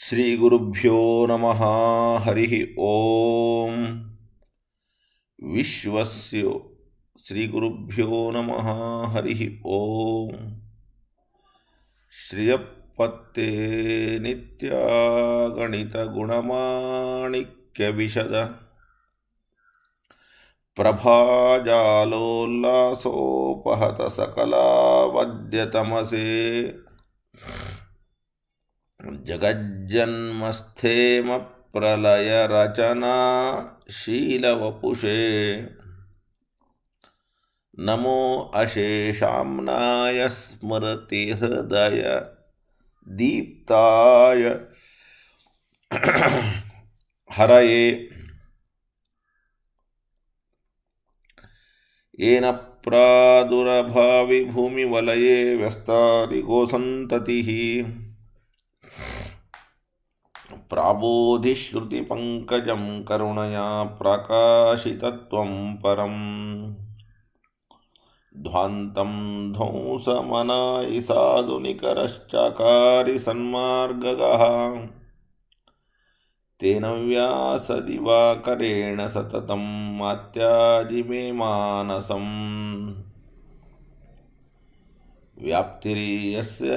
श्रीगुरुभ्यो नमः। हरिः ओम। विश्वस्य श्रीगुरुभ्यो नमः। हरिः ओम। श्रियपत्ते नित्यागणितगुणमाणिक्यविशद प्रभाजालोल्लासोपहत सकलावद्यतमसे जगज्जन्मस्थेम प्रलय रचना शीलवपुषे नमो अशेषाम्नाय स्मृति हृदय दीप्ताय हरये येन प्रादुर्भावि भूमिवलये व्यस्तादिगोसन्ततिः प्राबोधिश्रुतिपङ्कजं करुणया प्रकाशितत्वं परम् ध्वान्तं ध्वंसमनायि साधुनिकरश्चकारि सन्मार्गगः तेन व्यासदिवाकरेण सततं मात्याजि मे मानसम् व्याप्तिर्यस्य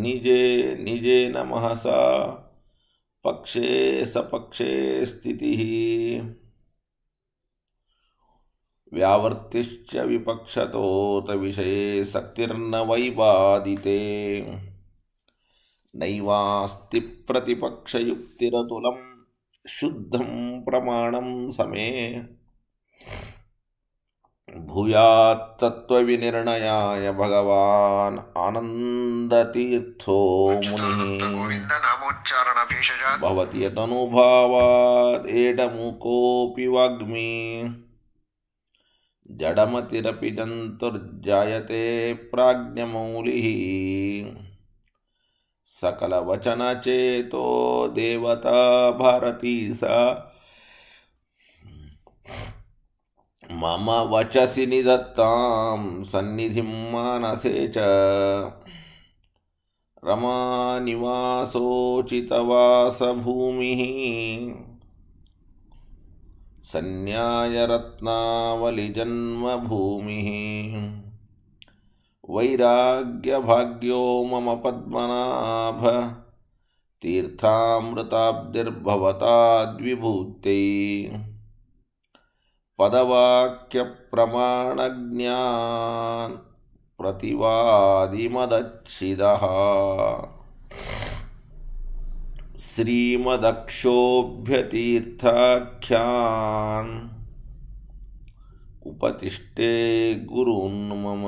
निजे निजेन महसा पक्षे सपक्षे स्थितिः व्यावर्तिश्च विपक्षतोत विषये शक्तिर्न वैवादिते नैवास्ति प्रतिपक्षयुक्तिरतुलं शुद्धं प्रमाणं समे भूयात् तत्त्वविनिर्णयाय भगवान् आनन्दतीर्थो मुनिः भवति यदनुभावात् एडमुकोऽपि वाग्मी जडमतिरपि जन्तुर्जायते प्राज्ञमौलिः सकलवचनचेतो देवता भारती सा मम वचसि निधत्तां सन्निधिं मानसे च रमानिवासोचितवासभूमिः सन्न्यायरत्नावलिजन्मभूमिः वैराग्यभाग्यो मम पद्मनाभ तीर्थामृताब्धिर्भवताद्विभूत्यै पदवाक्यप्रमाणज्ञान प्रतिवादिमदच्छिदः श्रीमदक्षोभ्यतीर्थाख्यान् उपतिष्ठे गुरून् मम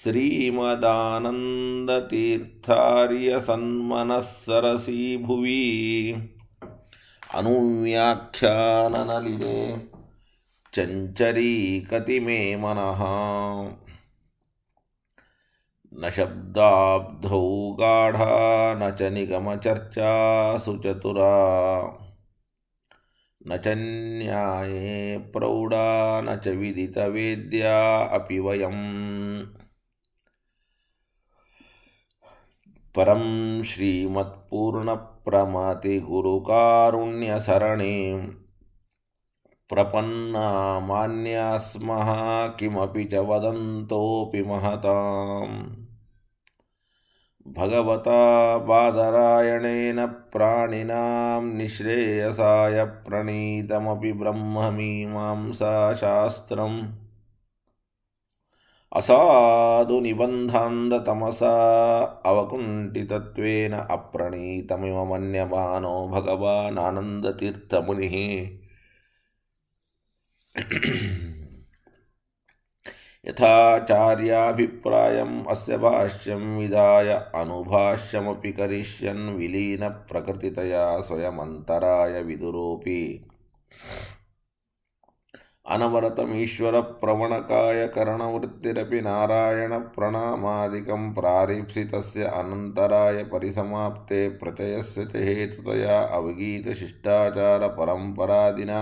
श्रीमदानन्दतीर्थार्यसन्मनःसरसी भुवि अनुव्याख्याननलिने चञ्चरीकति मे मनः न शब्दाब्धौ गाढा न च निगमचर्चा सुचतुरा न च न्याये प्रौढा न च विदितवेद्या अपि वयम् परं श्रीमत्पूर्णप्रमतिगुरुकारुण्यसरणिं प्रपन्ना मान्या स्मः किमपि च वदन्तोऽपि महताम् भगवता बादरायणेन प्राणिनां निःश्रेयसाय प्रणीतमपि ब्रह्ममीमांसाशास्त्रम् असाधुनिबन्धान्धतमसा अवकुण्ठितत्वेन अप्रणीतमिव मन्यमानो भगवान् आनन्दतीर्थमुनिः यथाचार्याभिप्रायम् अस्य भाष्यं विधाय अनुभाष्यमपि करिष्यन् विलीनप्रकृतितया स्वयमन्तराय विदुरोऽपि अनवरतमीश्वरप्रवणकाय करणवृत्तिरपि नारायणप्रणामादिकं प्रारीप्सितस्य अनन्तराय परिसमाप्ते प्रचयस्य च हेतुतया अवगीतशिष्टाचारपरम्परादिना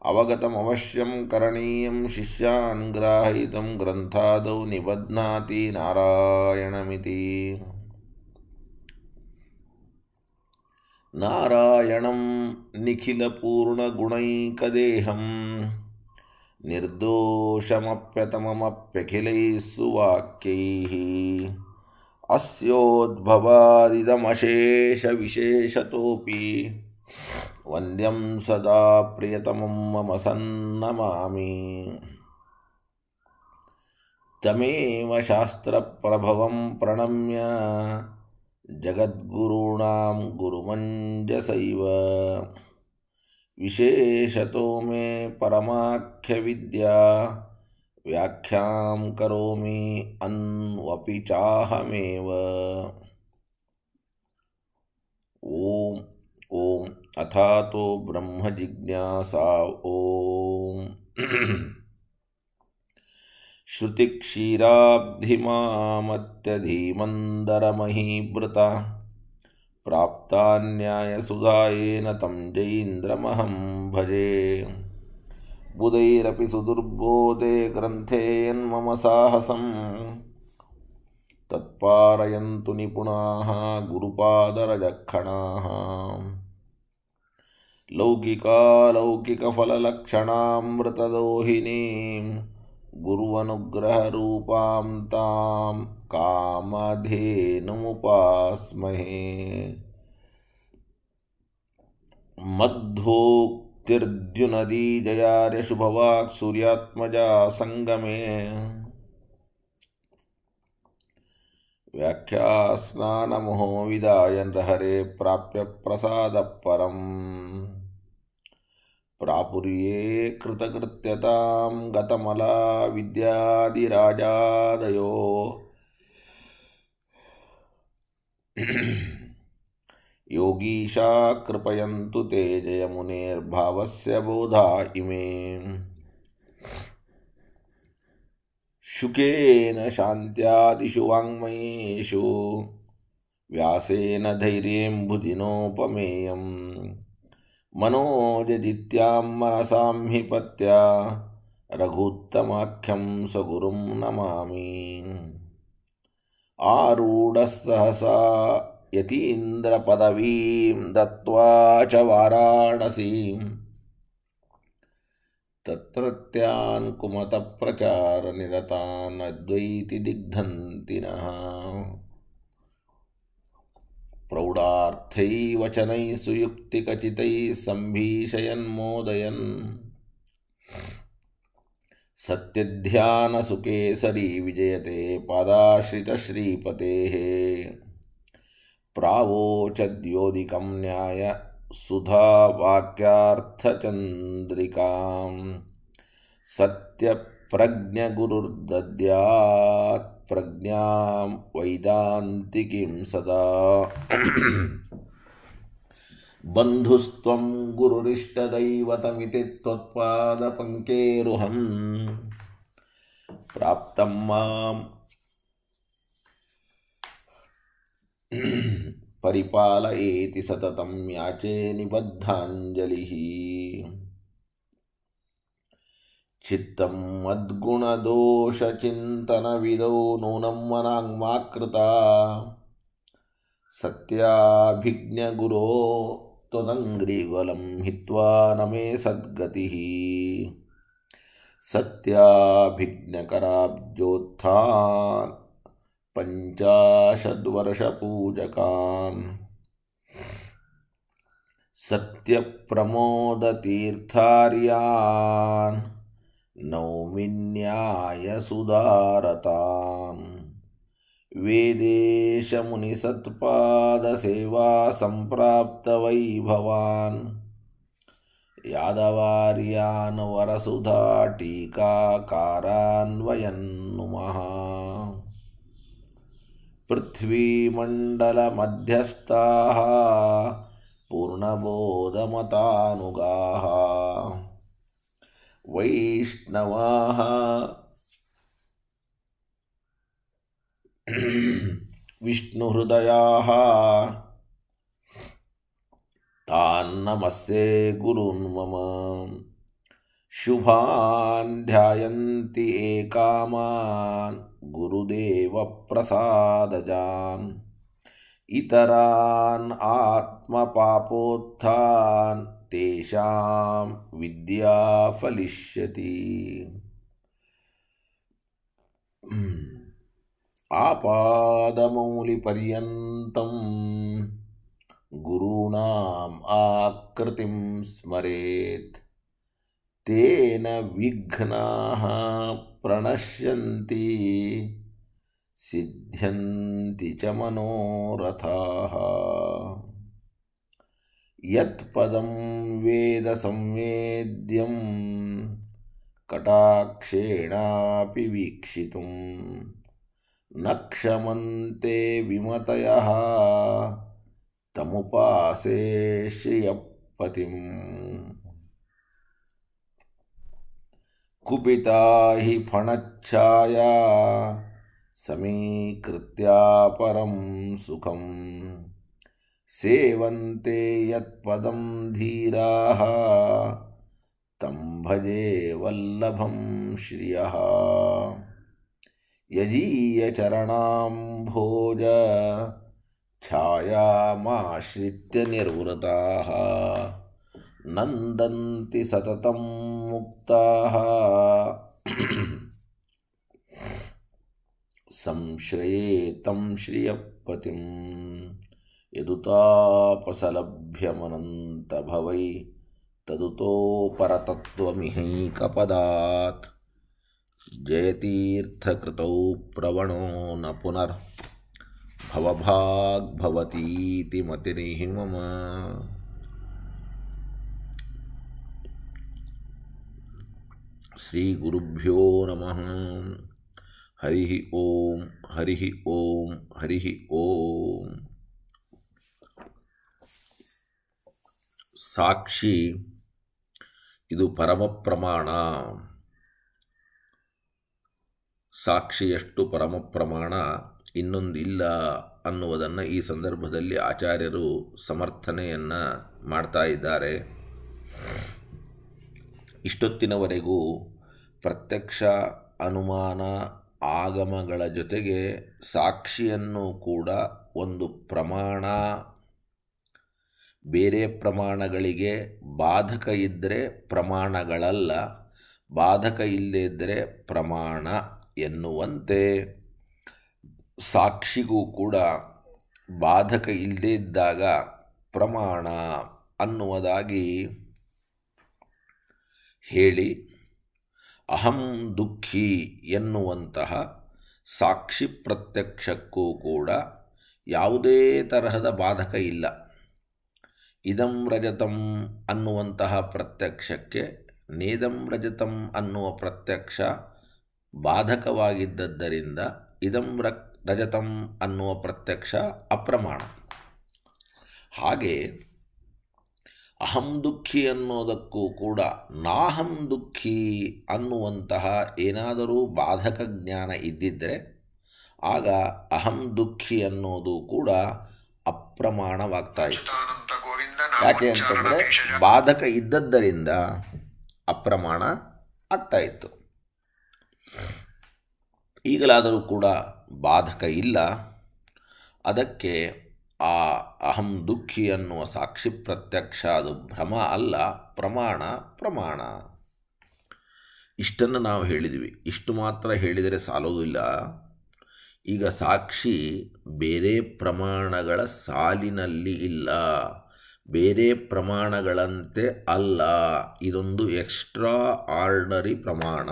अवगतमवश्यं करणीयं शिष्यान् ग्राहयितुं ग्रन्थादौ निबध्नाति नारायणमिति। नारायणं निखिलपूर्णगुणैकदेहं निर्दोषमप्यतममप्यखिलैः सुवाक्यैः अस्योद्भवादिदमशेषविशेषतोऽपि वन्द्यं सदा प्रियतमं मम सन्नमामि। तमेव शास्त्रप्रभवं प्रणम्य जगद्गुरूणां गुरुमञ्जसैव विशेषतो मे परमाख्यविद्या व्याख्यां करोमि अन्वपि चाहमेव। ॐ ॐ अथातो ब्रह्मजिज्ञासा ॐ श्रुतिक्षीराब्धिमामत्यधीमन्दरमहीवृता प्राप्ता न्यायसुधायेन तं जयीन्द्रमहं भजे। बुधैरपि सुदुर्बोधे ग्रन्थे यन्मम साहसं तत्पारयन्तु निपुणाः गुरुपादरजक्षणाः। लौकिकालौकिकफललक्षणामृतदोहिनीं गुरुवनुग्रहरूपां तां कामधेनुमुपास्महे। मध्वोक्तिर्द्युनदी जयार्य शुभवाक् सूर्यात्मजा संगमे व्याख्यास्नानमोहो विदाय नृहरे प्राप्य प्रसादपरम्। प्रापुर्ये कृतकृत्यतां गतमला विद्यादिराजादयो योगीशा कृपयन्तु ते जयमुनेर्भावस्य बोधा इमे। शुकेन शान्त्यादिषु वाङ्मयेषु व्यासेन धैर्येण बुधिनोपमेयम्। मनोजदित्यां मनसां हि पत्या रघुत्तमाख्यं सगुरुं नमामि। आरूढः सहसा यतीन्द्रपदवीं दत्त्वा च वाराणसीं तत्रत्यान् कुमतप्रचारनिरतान् अद्वैतिदिग्धन्ति नः। प्रौढार्थैः वचनैः सुयुक्तिकचितैः सम्भीषयन्मोदयन् सत्यध्यानसुकेसरी विजयते पादाश्रितश्रीपतेः। प्रावोचद्योदिकं न्याय सुधावाक्यार्थचन्द्रिकां सत्यप्रज्ञगुरुर्दद्यात् प्रज्ञां वैदान्तिकीं सदा। बन्धुस्त्वं गुरुरिष्टदैवतमिति त्वत्पादपङ्केरुहं प्राप्तं मां परिपालयेति सततं याचे निबद्धाञ्जलिः। चित्तं मद्गुणदोषचिन्तनविदो नूनं मनाङ्मा कृता सत्याभिज्ञगुरो त्वदङ्घ्रियुगलं हित्वा न मे सद्गतिः। सत्याभिज्ञकराब्जोत्थान् पञ्चाशद्वर्षपूजकान् सत्यप्रमोदतीर्थार्यान् नौमि न्यायसुधारतान्। वेदेशमुनिसत्पादसेवा सम्प्राप्तवैभवान् यादवार्यान् वरसुधा टीकाकारान् वयं नुमः। पृथ्वीमण्डलमध्यस्थाः पूर्णबोधमतानुगाः वैष्णवाः विष्णुहृदयाः तान् नमस्ये गुरून् मम। शुभान् ध्यायन्ति एकामान् गुरुदेवप्रसादजान् ಇತರಾನ್ ಆತ್ಮಪಾಪೋತ್ಥಾನ್ ತೇಷಾಂ ವಿದ್ಯಾ ಫಲಿಷ್ಯತಿ. ಆಪಾದಮೌಲಿಪರ್ಯಂತಂ ಗುರುಣಾಂ ಆಕೃತಿಂ ಸ್ಮರೇತ್ ತೇನ ವಿಘ್ನಾಃ ಪ್ರಣಶ್ಯಂತಿ ಸಿದ್ಧ್ಯಂತಿ ಚ ಮನೋರಥಾಃ. ಯತ್ ಪದಂ ವೇದ ಸಂವೇದ್ಯಂ ಕಟಾಕ್ಷೇಣಾಪಿ ವೀಕ್ಷಿತುಂ ನ ಕ್ಷಮಂತೆ ವಿಮತಯಃ ತಮುಪಾಸೇ ಶ್ರಿಯಪತಿಂ. ಕುಪಿತಾ ಹಿ ಫಣಚ್ಛಾಯಾ ಸಮೀಕೃತ್ಯ ಪರಂ ಸುಖಂ ಸೇವಂತೆ ಯತ್ಪದಂ ಧೀರಾಃ ತಂ ಭಜೆ ವಲ್ಲಭಂ ಶ್ರಿಯಃ. ಯಜೀಯಚರಣಾಂಭೋಜ ಛಾಯಾಮಾಶ್ರಿತ್ಯ ನಿರ್ವೃತಾಃ ನಂದಂತಿ ಸತತಂ ಮುಕ್ತಾಃ ಸಂಶ್ರಯೇತಂ ಶ್ರಿಯಪತಿಂ. ಯದುತಾಪಸಲಭ್ಯಮನಂತಭವೈ ತದುತೋ ಪರತತ್ವಮಿಹೈಕಪದಾತ್. ಜಯತೀರ್ಥಕೃತೌ ಪ್ರವಣೋ ನ ಪುನರ್ ಭವಭಾಗ್ಭವತೀತಿ ಮತಿರ್ಹಿ ಮಮ. ಶ್ರೀ ಗುರುಭ್ಯೋ ನಮಃ. ಹರಿ ಓಂ ಹರಿ ಓಂ ಹರಿ ಓಂ. ಸಾಕ್ಷಿ ಇದು ಪರಮ ಪ್ರಮಾಣ. ಸಾಕ್ಷಿಯಷ್ಟು ಪರಮ ಪ್ರಮಾಣ ಇನ್ನೊಂದಿಲ್ಲ ಅನ್ನುವುದನ್ನು ಈ ಸಂದರ್ಭದಲ್ಲಿ ಆಚಾರ್ಯರು ಸಮರ್ಥನೆಯನ್ನು ಮಾಡ್ತಾ ಇದ್ದಾರೆ. ಇಷ್ಟೊತ್ತಿನವರೆಗೂ ಪ್ರತ್ಯಕ್ಷ ಅನುಮಾನ ಆಗಮಗಳ ಜೊತೆಗೆ ಸಾಕ್ಷಿಯನ್ನು ಕೂಡ ಒಂದು ಪ್ರಮಾಣ, ಬೇರೆ ಪ್ರಮಾಣಗಳಿಗೆ ಬಾಧಕ ಇದ್ದರೆ ಪ್ರಮಾಣಗಳಲ್ಲ, ಬಾಧಕ ಇಲ್ಲದೇ ಇದ್ದರೆ ಪ್ರಮಾಣ ಎನ್ನುವಂತೆ ಸಾಕ್ಷಿಗೂ ಕೂಡ ಬಾಧಕ ಇಲ್ಲದೇ ಇದ್ದಾಗ ಪ್ರಮಾಣ ಅನ್ನುವುದಾಗಿ ಹೇಳಿ, ಅಹಂ ದುಃಖಿ ಎನ್ನುವಂತಹ ಸಾಕ್ಷಿ ಪ್ರತ್ಯಕ್ಷಕ್ಕೂ ಕೂಡ ಯಾವುದೇ ತರಹದ ಬಾಧಕ ಇಲ್ಲ. ಇದಂ ರಜತಂ ಅನ್ನುವಂತಹ ಪ್ರತ್ಯಕ್ಷಕ್ಕೆ ನೇದಂ ರಜತಂ ಅನ್ನುವ ಪ್ರತ್ಯಕ್ಷ ಬಾಧಕವಾಗಿದ್ದರಿಂದ ಇದಂ ರಜತಂ ಅನ್ನುವ ಪ್ರತ್ಯಕ್ಷ ಅಪ್ರಮಾಣ. ಹಾಗೆ ಅಹಂ ದುಃಖಿ ಅನ್ನೋದಕ್ಕೂ ಕೂಡ ನಾಹಂ ದುಃಖಿ ಅನ್ನುವಂತಹ ಏನಾದರೂ ಬಾಧಕ ಜ್ಞಾನ ಇದ್ದಿದ್ದರೆ ಆಗ ಅಹಂ ದುಃಖಿ ಅನ್ನೋದು ಕೂಡ ಅಪ್ರಮಾಣವಾಗ್ತಾ ಇತ್ತು. ಯಾಕೆ ಅಂತಂದರೆ ಬಾಧಕ ಇದ್ದದ್ದರಿಂದ ಅಪ್ರಮಾಣ ಆಗ್ತಾ ಇತ್ತು. ಈಗಲಾದರೂ ಕೂಡ ಬಾಧಕ ಇಲ್ಲ, ಅದಕ್ಕೆ ಆ ಅಹಂ ದುಃಖಿ ಅನ್ನುವ ಸಾಕ್ಷಿ ಪ್ರತ್ಯಕ್ಷ ಅದು ಭ್ರಮ ಅಲ್ಲ, ಪ್ರಮಾಣ. ಇಷ್ಟನ್ನು ನಾವು ಹೇಳಿದ್ವಿ. ಇಷ್ಟು ಮಾತ್ರ ಹೇಳಿದರೆ ಸಾಲೋದಿಲ್ಲ. ಈಗ ಸಾಕ್ಷಿ ಬೇರೆ ಪ್ರಮಾಣಗಳ ಸಾಲಿನಲ್ಲಿ ಇಲ್ಲ, ಬೇರೆ ಪ್ರಮಾಣಗಳಂತೆ ಅಲ್ಲ, ಇದೊಂದು ಎಕ್ಸ್ಟ್ರಾ ಆರ್ಡಿನರಿ ಪ್ರಮಾಣ.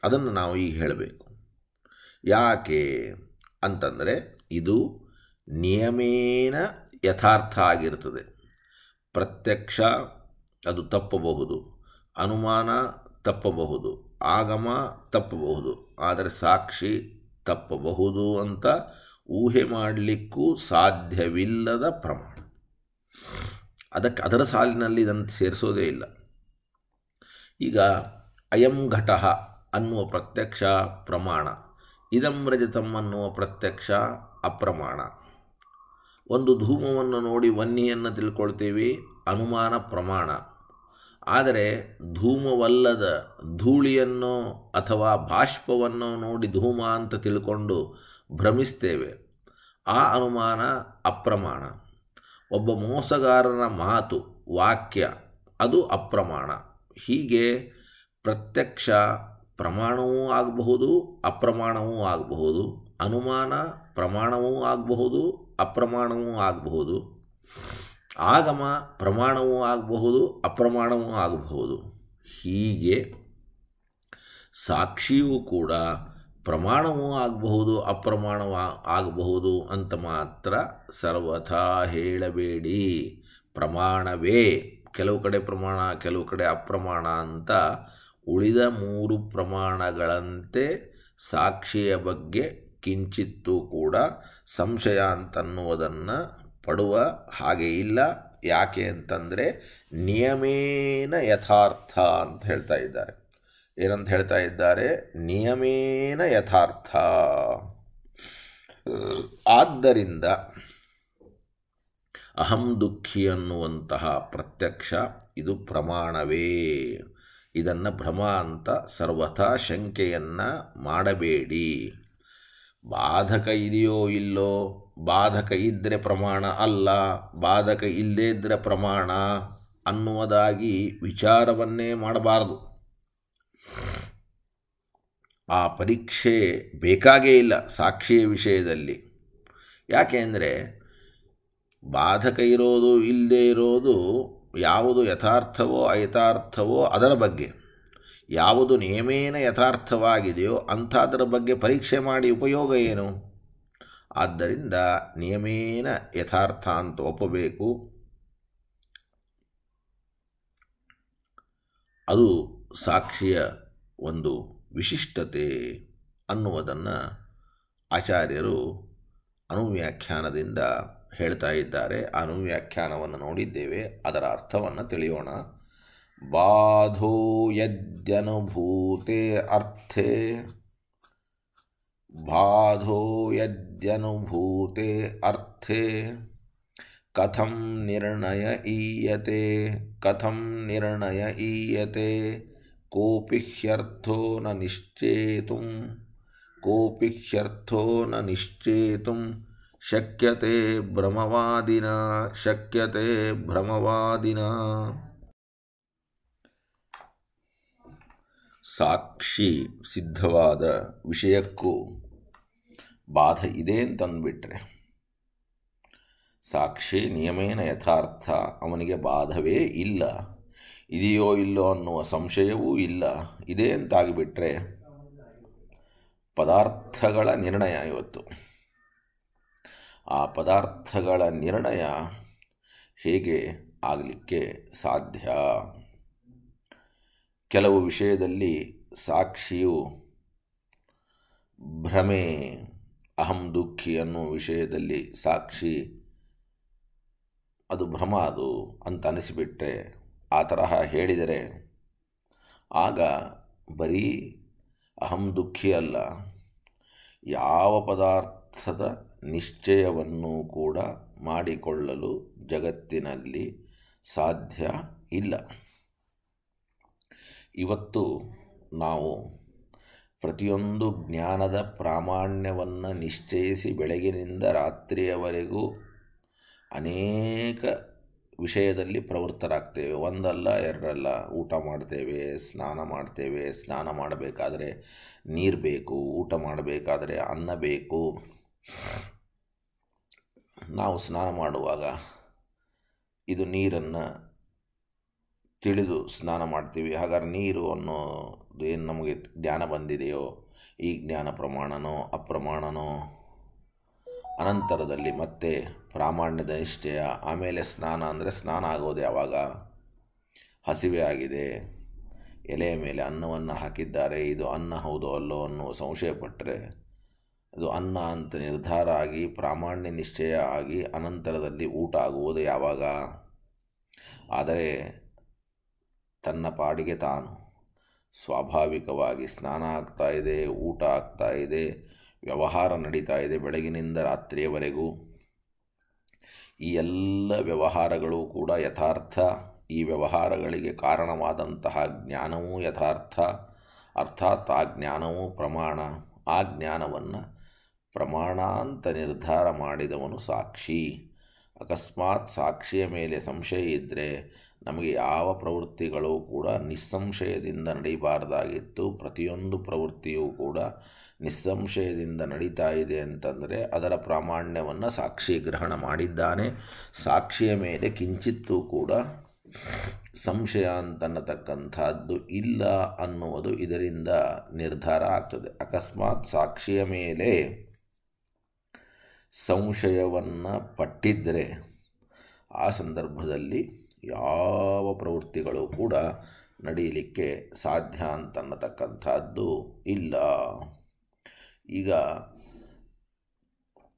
ಅದನ್ನು ನಾವು ಈಗ ಹೇಳಬೇಕು. ಯಾಕೆ ಅಂತಂದರೆ ಇದು ನಿಯಮೇನ ಯಥಾರ್ಥ ಆಗಿರ್ತದೆ. ಪ್ರತ್ಯಕ್ಷ ಅದು ತಪ್ಪಬಹುದು, ಅನುಮಾನ ತಪ್ಪಬಹುದು, ಆಗಮ ತಪ್ಪಬಹುದು, ಆದರೆ ಸಾಕ್ಷಿ ತಪ್ಪಬಹುದು ಅಂತ ಊಹೆ ಮಾಡಲಿಕ್ಕೂ ಸಾಧ್ಯವಿಲ್ಲದ ಪ್ರಮಾಣ. ಅದಕ್ಕೆ ಅದರ ಸಾಲಿನಲ್ಲಿ ಇದನ್ನು ಸೇರಿಸೋದೇ ಇಲ್ಲ. ಈಗ ಅಯಂ ಘಟಃ ಅನ್ನುವ ಪ್ರತ್ಯಕ್ಷ ಪ್ರಮಾಣ, ಇದಂ ರಜತಂ ಅನ್ನುವ ಪ್ರತ್ಯಕ್ಷ ಅಪ್ರಮಾಣ. ಒಂದು ಧೂಮವನ್ನು ನೋಡಿ ವನ್ನಿಯನ್ನು ತಿಳ್ಕೊಳ್ತೇವೆ, ಅನುಮಾನ ಪ್ರಮಾಣ. ಆದರೆ ಧೂಮವಲ್ಲದ ಧೂಳಿಯನ್ನು ಅಥವಾ ಬಾಷ್ಪವನ್ನು ನೋಡಿ ಧೂಮ ಅಂತ ತಿಳ್ಕೊಂಡು ಭ್ರಮಿಸ್ತೇವೆ. ಆ ಅನುಮಾನ ಅಪ್ರಮಾಣ. ಒಬ್ಬ ಮೋಸಗಾರನ ಮಾತು ವಾಕ್ಯ ಅದು ಅಪ್ರಮಾಣ. ಹೀಗೆ ಪ್ರತ್ಯಕ್ಷ ಪ್ರಮಾಣವೂ ಆಗಬಹುದು ಅಪ್ರಮಾಣವೂ ಆಗಬಹುದು, ಅನುಮಾನ ಪ್ರಮಾಣವೂ ಆಗಬಹುದು ಅಪ್ರಮಾಣವೂ ಆಗಬಹುದು, ಆಗಮ ಪ್ರಮಾಣವೂ ಆಗಬಹುದು ಅಪ್ರಮಾಣವೂ ಆಗಬಹುದು. ಹೀಗೆ ಸಾಕ್ಷಿಯೂ ಕೂಡ ಪ್ರಮಾಣವೂ ಆಗಬಹುದು ಅಪ್ರಮಾಣವೂ ಆಗಬಹುದು ಅಂತ ಮಾತ್ರ ಸರ್ವಥಾ ಹೇಳಬೇಡಿ. ಪ್ರಮಾಣವೇ, ಕೆಲವು ಕಡೆ ಪ್ರಮಾಣ ಕೆಲವು ಕಡೆ ಅಪ್ರಮಾಣ ಅಂತ ಉಳಿದ 3 ಪ್ರಮಾಣಗಳಂತೆ ಸಾಕ್ಷಿಯ ಬಗ್ಗೆ ಕಿಂಚಿತ್ತೂ ಕೂಡ ಸಂಶಯ ಅಂತನ್ನುವುದನ್ನು ಪಡುವ ಹಾಗೆ ಇಲ್ಲ. ಯಾಕೆ ಅಂತಂದರೆ ನಿಯಮೇನ ಯಥಾರ್ಥ ಅಂತ ಹೇಳ್ತಾ ಇದ್ದಾರೆ. ಏನಂತ ಹೇಳ್ತಾ ಇದ್ದಾರೆ? ನಿಯಮೇನ ಯಥಾರ್ಥ. ಆದ್ದರಿಂದ ಅಹಂ ದುಃಖಿ ಅನ್ನುವಂತಹ ಪ್ರತ್ಯಕ್ಷ ಇದು ಪ್ರಮಾಣವೇ. ಇದನ್ನು ಭ್ರಮ ಅಂತ ಸರ್ವಥಾ ಶಂಕೆಯನ್ನು ಮಾಡಬೇಡಿ. ಬಾಧಕ ಇದೆಯೋ ಇಲ್ಲೋ, ಬಾಧಕ ಇದ್ದರೆ ಪ್ರಮಾಣ ಅಲ್ಲ, ಬಾಧಕ ಇಲ್ಲದೇ ಇದ್ದರೆ ಪ್ರಮಾಣ ಅನ್ನುವುದಾಗಿ ವಿಚಾರವನ್ನೇ ಮಾಡಬಾರದು. ಆ ಪರೀಕ್ಷೆ ಬೇಕಾಗೇ ಇಲ್ಲ ಸಾಕ್ಷಿಯ ವಿಷಯದಲ್ಲಿ. ಯಾಕೆ ಅಂದರೆ ಬಾಧಕ ಇರೋದು ಇಲ್ಲದೇ ಇರೋದು ಯಾವುದು ಯಥಾರ್ಥವೋ ಅಯಥಾರ್ಥವೋ ಅದರ ಬಗ್ಗೆ, ಯಾವುದು ನಿಯಮೇನ ಯಥಾರ್ಥವಾಗಿದೆಯೋ ಅಂಥದ್ರ ಬಗ್ಗೆ ಪರೀಕ್ಷೆ ಮಾಡಿ ಉಪಯೋಗ ಏನು? ಆದ್ದರಿಂದ ನಿಯಮೇನ ಯಥಾರ್ಥ ಅಂತ ಒಪ್ಪಬೇಕು. ಅದು ಸಾಕ್ಷಿಯ ಒಂದು ವಿಶಿಷ್ಟತೆ ಅನ್ನುವುದನ್ನು ಆಚಾರ್ಯರು ಅನುವ್ಯಾಖ್ಯಾನದಿಂದ ಹೇಳ್ತಾ ಇದ್ದಾರೆ. ಅನುವ್ಯಾಖ್ಯಾನವನ್ನು ನೋಡಿದ್ದೇವೆ, ಅದರ ಅರ್ಥವನ್ನು ತಿಳಿಯೋಣ. ಬಾಧೋ ಯದ್ಯನುಭೂತೆ ಅರ್ಥೆ, ಬಾಧೋ ಯದ್ಯನುಭೂತೆ ಅರ್ಥೆ ಕಥಂ ನಿರ್ಣಯ ಈಯತೆ, ಕಥಂ ನಿರ್ಣಯ ಈಯತೆ ಕೋಪಿ ಹ್ಯರ್ಥೋ ನ ನಿಶ್ಚೇತುಂ, ಕೋಪಿ ಹ್ಯರ್ಥೋ ನ ನಿಶ್ಚೇತುಂ ಶಕ್ಯತೆ ಭ್ರಮವಾದಿನ, ಶಕ್ಯತೆ ಭ್ರಮವಾದಿನ. ಸಾಕ್ಷಿ ಸಿದ್ಧವಾದ ವಿಷಯಕ್ಕೂ ಬಾಧ ಇದೆ ಅಂತಂದುಬಿಟ್ರೆ, ಸಾಕ್ಷಿ ನಿಯಮೇನ ಯಥಾರ್ಥ, ಅವನಿಗೆ ಬಾಧವೇ ಇಲ್ಲ, ಇದೆಯೋ ಇಲ್ಲೋ ಅನ್ನುವ ಸಂಶಯವೂ ಇಲ್ಲ, ಇದೆ ಅಂತಾಗಿಬಿಟ್ರೆ ಪದಾರ್ಥಗಳ ನಿರ್ಣಯ ಇವತ್ತು. ಆ ಪದಾರ್ಥಗಳ ನಿರ್ಣಯ ಹೇಗೆ ಆಗಲಿಕ್ಕೆ ಸಾಧ್ಯ? ಕೆಲವು ವಿಷಯದಲ್ಲಿ ಸಾಕ್ಷಿಯು ಭ್ರಮೆ, ಅಹಂ ದುಃಖಿ ಅನ್ನುವ ವಿಷಯದಲ್ಲಿ ಸಾಕ್ಷಿ ಅದು ಭ್ರಮ ಅದು ಅಂತ ಅನಿಸಿಬಿಟ್ರೆ, ಆ ತರಹ ಹೇಳಿದರೆ ಆಗ ಬರೀ ಅಹಂ ದುಃಖಿ ಅಲ್ಲ, ಯಾವ ಪದಾರ್ಥದ ನಿಶ್ಚಯವನ್ನು ಕೂಡ ಮಾಡಿಕೊಳ್ಳಲು ಜಗತ್ತಿನಲ್ಲಿ ಸಾಧ್ಯ ಇಲ್ಲ. ಇವತ್ತು ನಾವು ಪ್ರತಿಯೊಂದು ಜ್ಞಾನದ ಪ್ರಾಮಾಣ್ಯವನ್ನು ನಿಶ್ಚಯಿಸಿ ಬೆಳಗಿನಿಂದ ರಾತ್ರಿಯವರೆಗೂ ಅನೇಕ ವಿಷಯದಲ್ಲಿ ಪ್ರವೃತ್ತರಾಗ್ತೇವೆ. ಒಂದಲ್ಲ ಎರಡಲ್ಲ. ಊಟ ಮಾಡ್ತೇವೆ, ಸ್ನಾನ ಮಾಡ್ತೇವೆ, ಸ್ನಾನ ಮಾಡಬೇಕಾದ್ರೆ ನೀರು ಬೇಕು, ಊಟ ಮಾಡಬೇಕಾದ್ರೆ ಅನ್ನ ಬೇಕು. ನಾವು ಸ್ನಾನ ಮಾಡುವಾಗ ಇದು ನೀರನ್ನು ತಿಳಿದು ಸ್ನಾನ ಮಾಡ್ತೀವಿ. ಹಾಗಾದ್ರೆ ನೀರು ಅನ್ನೋದು ಏನು ನಮಗೆ ಜ್ಞಾನ ಬಂದಿದೆಯೋ, ಈ ಜ್ಞಾನ ಪ್ರಮಾಣನೋ ಅಪ್ರಮಾಣನೋ, ಅನಂತರದಲ್ಲಿ ಮತ್ತೆ ಪ್ರಾಮಾಣ್ಯದ ನಿಶ್ಚಯ, ಆಮೇಲೆ ಸ್ನಾನ ಅಂದರೆ ಸ್ನಾನ ಆಗೋದು ಯಾವಾಗ? ಹಸಿವೆ ಆಗಿದೆ, ಎಲೆಯ ಮೇಲೆ ಅನ್ನವನ್ನು ಹಾಕಿದ್ದಾರೆ, ಇದು ಅನ್ನ ಹೌದೋ ಅಲ್ಲೋ ಅನ್ನುವ ಸಂಶಯಪಟ್ಟರೆ ಅದು ಅನ್ನ ಅಂತ ನಿರ್ಧಾರ ಆಗಿ ಪ್ರಾಮಾಣ್ಯ ನಿಶ್ಚಯ ಆಗಿ ಅನಂತರದಲ್ಲಿ ಊಟ ಆಗುವುದು ಯಾವಾಗ? ಆದರೆ ತನ್ನ ಪಾಡಿಗೆ ತಾನು ಸ್ವಾಭಾವಿಕವಾಗಿ ಸ್ನಾನ ಆಗ್ತಾ ಇದೆ, ಊಟ ಆಗ್ತಾ ಇದೆ, ವ್ಯವಹಾರ ನಡೀತಾ ಇದೆ ಬೆಳಗಿನಿಂದ ರಾತ್ರಿಯವರೆಗೂ. ಈ ಎಲ್ಲ ವ್ಯವಹಾರಗಳು ಕೂಡ ಯಥಾರ್ಥ ಈ ವ್ಯವಹಾರಗಳಿಗೆ ಕಾರಣವಾದಂತಹ ಜ್ಞಾನವೂ ಯಥಾರ್ಥ, ಅರ್ಥಾತ್ ಆ ಜ್ಞಾನವೂ ಪ್ರಮಾಣ. ಆ ಜ್ಞಾನವನ್ನು ಪ್ರಮಾಣ ಅಂತ ನಿರ್ಧಾರ ಮಾಡಿದವನು ಸಾಕ್ಷಿ. ಅಕಸ್ಮಾತ್ ಸಾಕ್ಷಿಯ ಮೇಲೆ ಸಂಶಯ ಇದ್ದರೆ ನಮಗೆ ಯಾವ ಪ್ರವೃತ್ತಿಗಳು ಕೂಡ ನಿಸ್ಸಂಶಯದಿಂದ ನಡೀಬಾರ್ದಾಗಿತ್ತು. ಪ್ರತಿಯೊಂದು ಪ್ರವೃತ್ತಿಯೂ ಕೂಡ ನಿಸ್ಸಂಶಯದಿಂದ ನಡೀತಾ ಇದೆ ಅಂತಂದರೆ ಅದರ ಪ್ರಾಮಾಣ್ಯವನ್ನು ಸಾಕ್ಷಿ ಗ್ರಹಣ ಮಾಡಿದ್ದಾನೆ. ಸಾಕ್ಷಿಯ ಮೇಲೆ ಕಿಂಚಿತ್ತೂ ಕೂಡ ಸಂಶಯ ಅಂತನ್ನತಕ್ಕಂಥದ್ದು ಇಲ್ಲ ಅನ್ನುವುದು ಇದರಿಂದ ನಿರ್ಧಾರ ಆಗ್ತದೆ. ಅಕಸ್ಮಾತ್ ಸಾಕ್ಷಿಯ ಮೇಲೆ ಸಂಶಯವನ್ನು ಪಟ್ಟಿದ್ದರೆ ಆ ಸಂದರ್ಭದಲ್ಲಿ ಯಾವ ಪ್ರವೃತ್ತಿಗಳು ಕೂಡ ನಡೆಯಲಿಕ್ಕೆ ಸಾಧ್ಯ ಅಂತನ್ನತಕ್ಕಂಥದ್ದು ಇಲ್ಲ. ಈಗ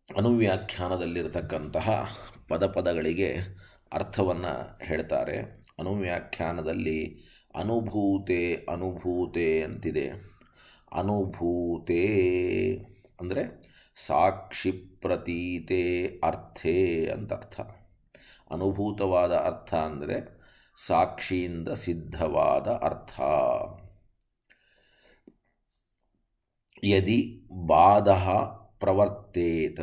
ಅನುವ್ಯಾಖ್ಯಾನದಲ್ಲಿರತಕ್ಕಂತಹ ಪದಗಳಿಗೆ ಅರ್ಥವನ್ನು ಹೇಳ್ತಾರೆ. ಅನುವ್ಯಾಖ್ಯಾನದಲ್ಲಿ ಅನುಭೂತೆ ಅಂತಿದೆ. ಅನುಭೂತೆ ಅಂದರೆ ಸಾಕ್ಷಿ ಪ್ರತೀತೆ ಅರ್ಥೇ ಅಂತ ಅರ್ಥ. ಅನುಭೂತವಾದ ಅರ್ಥ ಅಂದರೆ ಸಾಕ್ಷಿಯಿಂದ ಸಿದ್ಧವಾದ ಅರ್ಥ. ಯದಿ ಬಾಧ ಪ್ರವರ್ತೇತ,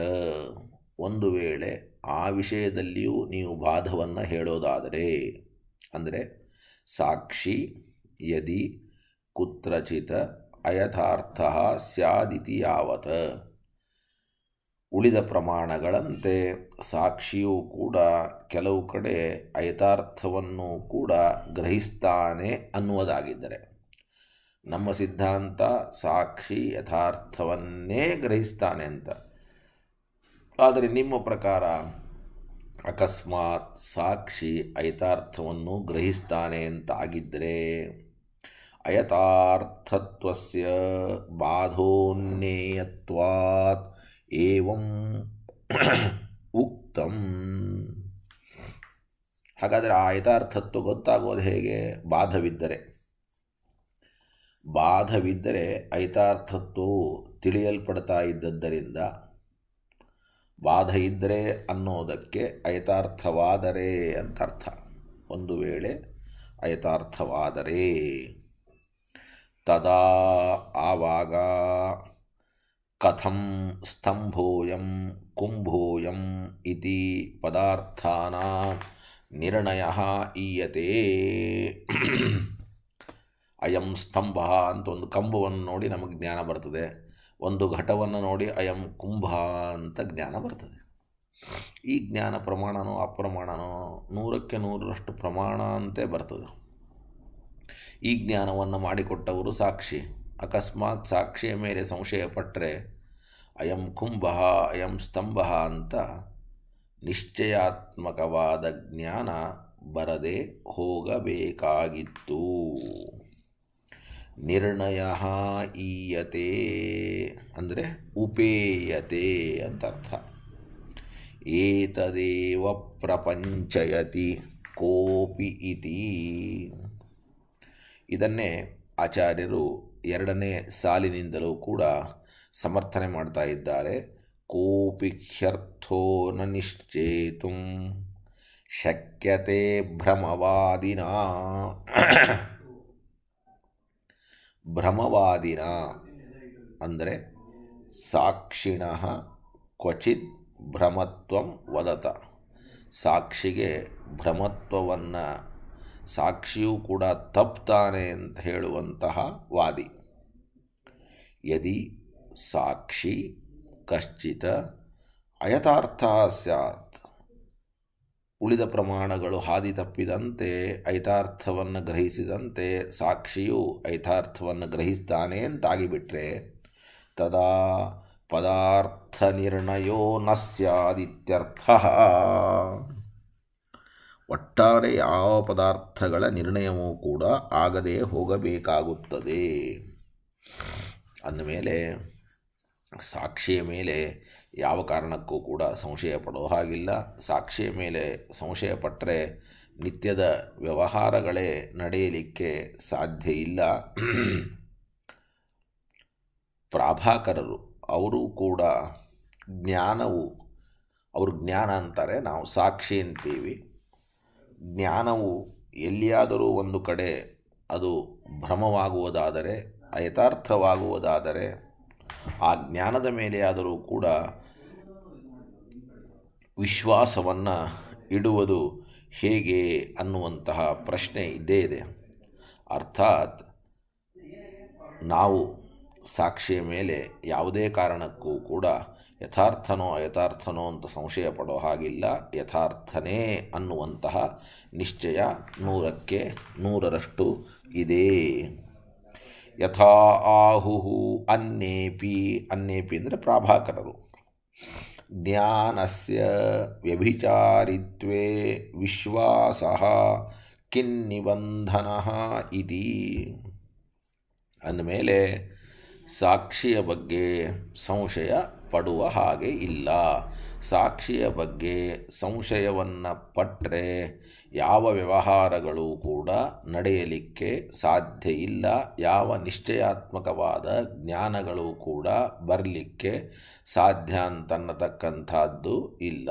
ಒಂದು ವೇಳೆ ಆ ವಿಷಯದಲ್ಲಿಯೂ ನೀವು ಬಾಧವನ್ನು ಹೇಳೋದಾದರೆ, ಅಂದರೆ ಸಾಕ್ಷಿ ಯದಿ ಕುತ್ರಚಿತ್ ಅಯಥಾರ್ಥ ಸ್ಯಾದಿತಿ ಯಾವತ್, ಉಳಿದ ಪ್ರಮಾಣಗಳಂತೆ ಸಾಕ್ಷಿಯೂ ಕೂಡ ಕೆಲವು ಕಡೆ ಅಯಥಾರ್ಥವನ್ನು ಕೂಡ ಗ್ರಹಿಸ್ತಾನೆ ಅನ್ನುವುದಾಗಿದ್ದರೆ, ನಮ್ಮ ಸಿದ್ಧಾಂತ ಸಾಕ್ಷಿ ಯಥಾರ್ಥವನ್ನೇ ಗ್ರಹಿಸ್ತಾನೆ ಅಂತ. ಆದರೆ ನಿಮ್ಮ ಪ್ರಕಾರ ಅಕಸ್ಮಾತ್ ಸಾಕ್ಷಿ ಅಯಥಾರ್ಥವನ್ನು ಗ್ರಹಿಸ್ತಾನೆ ಅಂತಾಗಿದ್ದರೆ ಅಯಥಾರ್ಥತ್ವಸ್ಯ ಬಾಧೋನ್ನೇಯತ್ವಾತ್ ಏವಂ ಉಕ್ತಂ. ಹಾಗಾದರೆ ಆ ಯಥಾರ್ಥತ್ವ ಗೊತ್ತಾಗೋದು ಹೇಗೆ? ಬಾಧವಿದ್ದರೆ ಅಯಥಾರ್ಥತ್ವವು ತಿಳಿಯಲ್ಪಡ್ತಾ ಇದ್ದದ್ದರಿಂದ ಬಾಧ ಇದ್ದರೆ ಅನ್ನೋದಕ್ಕೆ ಅಯಥಾರ್ಥವಾದರೆ ಅಂತ ಅರ್ಥ. ಒಂದು ವೇಳೆ ಅಯಥಾರ್ಥವಾದರೆ ತದಾ ಆವಾಗ ಕಥಂ ಸ್ತಂಭೋಯಂ ಕುಂಭೋಯಂ ಇತಿ ಪದಾರ್ಥಾನಾಂ ನಿರ್ಣಯಃ ಈಯತೆ. ಅಯಂ ಸ್ತಂಭ ಅಂತ ಒಂದು ಕಂಬವನ್ನು ನೋಡಿ ನಮಗೆ ಜ್ಞಾನ ಬರ್ತದೆ, ಒಂದು ಘಟವನ್ನು ನೋಡಿ ಅಯಂ ಕುಂಭ ಅಂತ ಜ್ಞಾನ ಬರ್ತದೆ. ಈ ಜ್ಞಾನ ಪ್ರಮಾಣನೋ ಅಪ್ರಮಾಣನೋ 100ಕ್ಕೆ 100ರಷ್ಟು ಪ್ರಮಾಣ ಅಂತೆ ಬರ್ತದೆ. ಈ ಜ್ಞಾನವನ್ನು ಮಾಡಿಕೊಟ್ಟವರು ಸಾಕ್ಷಿ. ಅಕಸ್ಮಾತ್ ಸಾಕ್ಷಿಯ ಮೇಲೆ ಸಂಶಯ ಪಟ್ಟರೆ ಅಯಂ ಕುಂಭ ಅಯಂ ಸ್ತಂಭ ಅಂತ ನಿಶ್ಚಯಾತ್ಮಕವಾದ ಜ್ಞಾನ ಬರದೆ ಹೋಗಬೇಕಾಗಿತ್ತು. ನಿರ್ಣಯ ಈಯತೆ ಅಂದರೆ ಉಪೇಯತೆ ಅಂತ ಅರ್ಥ. ಏತದೇವ ಪ್ರಪಂಚಯತಿ ಕೋಪಿ ಇತಿ. ಇದನ್ನೇ ಆಚಾರ್ಯರು 2ನೇ ಸಾಲಿನಿಂದಲೂ ಕೂಡ ಸಮರ್ಥನೆ ಮಾಡ್ತಾ ಇದ್ದಾರೆ. ಕೋಪಿ ಹ್ಯರ್ಥೋ ನ ನಿಶ್ಚೇತುಂ ಶಕ್ಯತೆ ಭ್ರಮವಾದಿನ. ಭ್ರಮವಾದಿನ ಅಂದರೆ ಸಾಕ್ಷಿಣಃ ಕ್ವಚಿತ್ ಭ್ರಮತ್ವಂ ವದತ. ಸಾಕ್ಷಿಗೆ ಭ್ರಮತ್ವವನ್ನು ಸಾಕ್ಷಿಯೂ ಕೂಡ ತಪ್ತಾನೆ ಅಂತ ಹೇಳುವಂತಹ ವಾದಿ. ಯದಿ ಸಾಕ್ಷಿ ಕಶ್ಚಿತ ಅಯಥಾರ್ಥ ಸ್ಯಾತ್, ಉಳಿದ ಪ್ರಮಾಣಗಳು ಹಾದಿ ತಪ್ಪಿದಂತೆ ಐತಾರ್ಥವನ್ನು ಗ್ರಹಿಸಿದಂತೆ ಸಾಕ್ಷಿಯು ಐತಾರ್ಥವನ್ನು ಗ್ರಹಿಸ್ತಾನೆ ಅಂತಾಗಿಬಿಟ್ರೆ ತದಾ ಪದಾರ್ಥ ನಿರ್ಣಯೋ ನ ಸ್ಯಾದಿತ್ಯರ್ಥ. ಒಟ್ಟಾರೆ ಯಾವ ಪದಾರ್ಥಗಳ ನಿರ್ಣಯವೂ ಕೂಡ ಆಗದೆ ಹೋಗಬೇಕಾಗುತ್ತದೆ. ಅಂದಮೇಲೆ ಸಾಕ್ಷಿಯ ಮೇಲೆ ಯಾವ ಕಾರಣಕ್ಕೂ ಕೂಡ ಸಂಶಯ ಪಡೋ ಹಾಗಿಲ್ಲ. ಸಾಕ್ಷಿಯ ಮೇಲೆ ಸಂಶಯ ಪಟ್ಟರೆ ನಿತ್ಯದ ವ್ಯವಹಾರಗಳೇ ನಡೆಯಲಿಕ್ಕೆ ಸಾಧ್ಯ ಇಲ್ಲ. ಪ್ರಾಭಾಕರರು ಅವರು ಕೂಡ ಅವರು ಜ್ಞಾನ ಅಂತಾರೆ, ನಾವು ಸಾಕ್ಷಿ ಅಂತೀವಿ. ಜ್ಞಾನವು ಎಲ್ಲಿಯಾದರೂ ಒಂದು ಕಡೆ ಅದು ಭ್ರಮವಾಗುವುದಾದರೆ, ಅಯಥಾರ್ಥವಾಗುವುದಾದರೆ ಆ ಜ್ಞಾನದ ಮೇಲೆಯಾದರೂ ಕೂಡ ವಿಶ್ವಾಸವನ್ನು ಇಡುವುದು ಹೇಗೆ ಅನ್ನುವಂತಹ ಪ್ರಶ್ನೆ ಇದ್ದೇ ಇದೆ. ಅರ್ಥಾತ್ ನಾವು ಸಾಕ್ಷಿಯ ಮೇಲೆ ಯಾವುದೇ ಕಾರಣಕ್ಕೂ ಕೂಡ ಯಥಾರ್ಥನೋ ಅಯಥಾರ್ಥನೋ ಅಂತ ಸಂಶಯ ಪಡೋ ಹಾಗಿಲ್ಲ. ಯಥಾರ್ಥನೇ ಅನ್ನುವಂತಹ ನಿಶ್ಚಯ 100ಕ್ಕೆ 100ರಷ್ಟು ಇದೆ. ಯಥಾ ಆಹುಹು ಅನ್ಯೇಪಿ, ಅನ್ಯೇಪಿ ಅಂದರೆ ಪ್ರಾಭಾಕರರು, ಜ್ಞಾನಸ್ಯ ವ್ಯಭಿಚಾರಿತ್ವೇ ವಿಶ್ವಾಸಃ ಕಿನ್ನಿಬಂಧನಃ ಇತಿ. ಅಂದಮೇಲೆ ಸಾಕ್ಷಿಯ ಬಗ್ಗೆ ಸಂಶಯ ಪಡುವ ಹಾಗೆ ಇಲ್ಲ. ಸಾಕ್ಷಿಯ ಬಗ್ಗೆ ಸಂಶಯವನ್ನು ಪಟ್ಟರೆ ಯಾವ ವ್ಯವಹಾರಗಳು ಕೂಡ ನಡೆಯಲಿಕ್ಕೆ ಸಾಧ್ಯ ಇಲ್ಲ. ಯಾವ ನಿಶ್ಚಯಾತ್ಮಕವಾದ ಜ್ಞಾನಗಳು ಕೂಡ ಬರಲಿಕ್ಕೆ ಸಾಧ್ಯ ಅಂತನ್ನತಕ್ಕಂಥದ್ದು ಇಲ್ಲ.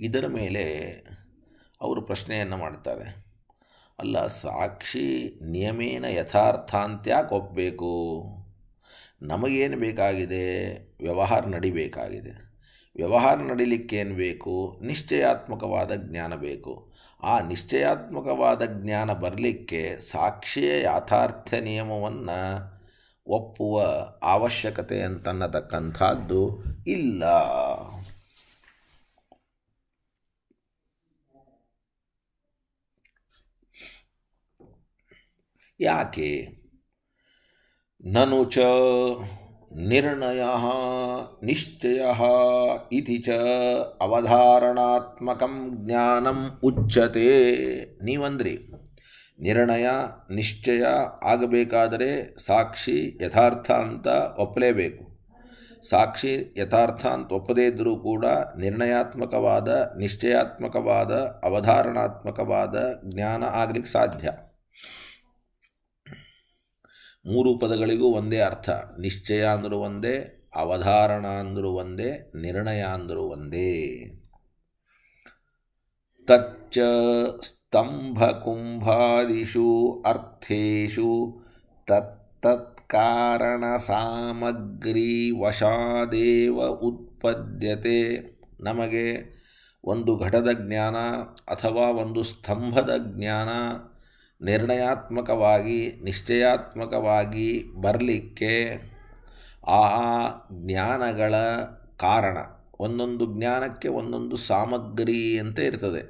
ಇದರ ಮೇಲೆ ಅವರು ಪ್ರಶ್ನೆಯನ್ನು ಮಾಡ್ತಾರೆ, ಅಲ್ಲ, ಸಾಕ್ಷಿ ನಿಯಮೇನ ಯಥಾರ್ಥ ಅಂತ್ಯಾಕೆ ಒಪ್ಪಬೇಕು? ನಮಗೇನು ಬೇಕಾಗಿದೆ? ವ್ಯವಹಾರ ನಡಿಬೇಕಾಗಿದೆ. ವ್ಯವಹಾರ ನಡಿಲಿಕ್ಕೇನು ಬೇಕು? ನಿಶ್ಚಯಾತ್ಮಕವಾದ ಜ್ಞಾನ ಬೇಕು. ಆ ನಿಶ್ಚಯಾತ್ಮಕವಾದ ಜ್ಞಾನ ಬರಲಿಕ್ಕೆ ಸಾಕ್ಷಿಯ ಯಾಥಾರ್ಥ್ಯ ನಿಯಮವನ್ನು ಒಪ್ಪುವ ಅವಶ್ಯಕತೆ ಅಂತನ್ನತಕ್ಕಂಥದ್ದು ಇಲ್ಲ. ಯಾಕೆ? ನನು ಚ ನಿರ್ಣಯಃ ನಿಶ್ಚಯಃ ಇತಿ ಚ ಅವಧಾರಣಾತ್ಮಕಂ ಜ್ಞಾನಂ ಉಚ್ಯತೆ. ನೀವಂದ್ರಿ ನಿರ್ಣಯ ನಿಶ್ಚಯ ಆಗಬೇಕಾದರೆ ಸಾಕ್ಷಿ ಯಥಾರ್ಥ ಅಂತ ಒಪ್ಪಲೇಬೇಕು. ಸಾಕ್ಷಿ ಯಥಾರ್ಥ ಅಂತ ಒಪ್ಪದೇ ಇದ್ದರೂ ಕೂಡ ನಿರ್ಣಯಾತ್ಮಕವಾದ, ನಿಶ್ಚಯಾತ್ಮಕವಾದ, ಅವಧಾರಣಾತ್ಮಕವಾದ ಜ್ಞಾನ ಆಗಲಿಕ್ಕೆ ಸಾಧ್ಯ. 3 ಪದಗಳಿಗೂ ಒಂದೇ ಅರ್ಥ. ನಿಶ್ಚಯ ಅಂದರೂ ಒಂದೇ, ಅವಧಾರಣ ಅಂದರೂ ಒಂದೇ, ನಿರ್ಣಯ ಅಂದರೂ ಒಂದೇ. ತಚ್ಚ ಸ್ತಂಭಕುಂಭಾದಿಷು ಅರ್ಥೇಷು ತತ್ತತ್ಕಾರಣ ಸಾಮಗ್ರಿ ವಶಾದೇವ ಉತ್ಪದ್ಯತೆ. ನಮಗೆ ಒಂದು ಘಟದ ಜ್ಞಾನ ಅಥವಾ ಒಂದು ಸ್ತಂಭದ ಜ್ಞಾನ ನಿರ್ಣಯಾತ್ಮಕವಾಗಿ, ನಿಶ್ಚಯಾತ್ಮಕವಾಗಿ ಬರಲಿಕ್ಕೆ ಆ ಜ್ಞಾನಗಳ ಕಾರಣ, ಒಂದೊಂದು ಜ್ಞಾನಕ್ಕೆ ಒಂದೊಂದು ಸಾಮಗ್ರಿ ಅಂತ ಇರ್ತದೆ.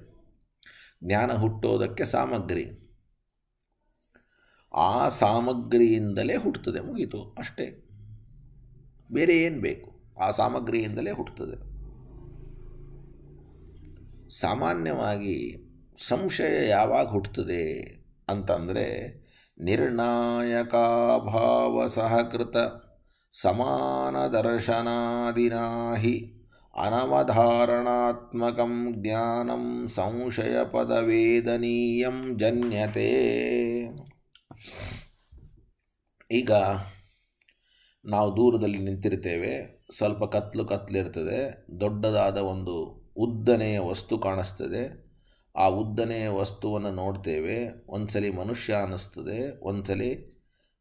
ಜ್ಞಾನ ಹುಟ್ಟೋದಕ್ಕೆ ಸಾಮಗ್ರಿ, ಆ ಸಾಮಗ್ರಿಯಿಂದಲೇ ಹುಟ್ಟುತ್ತದೆ. ಮುಗೀತು, ಅಷ್ಟೇ. ಬೇರೆ ಏನು ಬೇಕು? ಆ ಸಾಮಗ್ರಿಯಿಂದಲೇ ಹುಟ್ಟುತ್ತದೆ. ಸಾಮಾನ್ಯವಾಗಿ ಸಂಶಯ ಯಾವಾಗ ಹುಟ್ಟುತ್ತದೆ ಅಂತಂದರೆ, ನಿರ್ಣಾಯಕಾಭಾವ ಸಹಕೃತ ಸಮಾನ ದರ್ಶನಾದಿನಾಹಿ ಅನವಧಾರಣಾತ್ಮಕಂ ಜ್ಞಾನಂ ಸಂಶಯ ಪದವೇದನೀಯಂ ಜನ್ಯತೆ. ಈಗ ನಾವು ದೂರದಲ್ಲಿ ನಿಂತಿರ್ತೇವೆ, ಸ್ವಲ್ಪ ಕತ್ಲಿರ್ತದೆ, ದೊಡ್ಡದಾದ ಒಂದು ಉದ್ದನೆಯ ವಸ್ತು ಕಾಣಿಸ್ತದೆ. ಆ ಉದ್ದನೆಯ ವಸ್ತುವನ್ನು ನೋಡ್ತೇವೆ. ಒಂದ್ಸಲಿ ಮನುಷ್ಯ ಅನ್ನಿಸ್ತದೆ, ಒಂದ್ಸಲಿ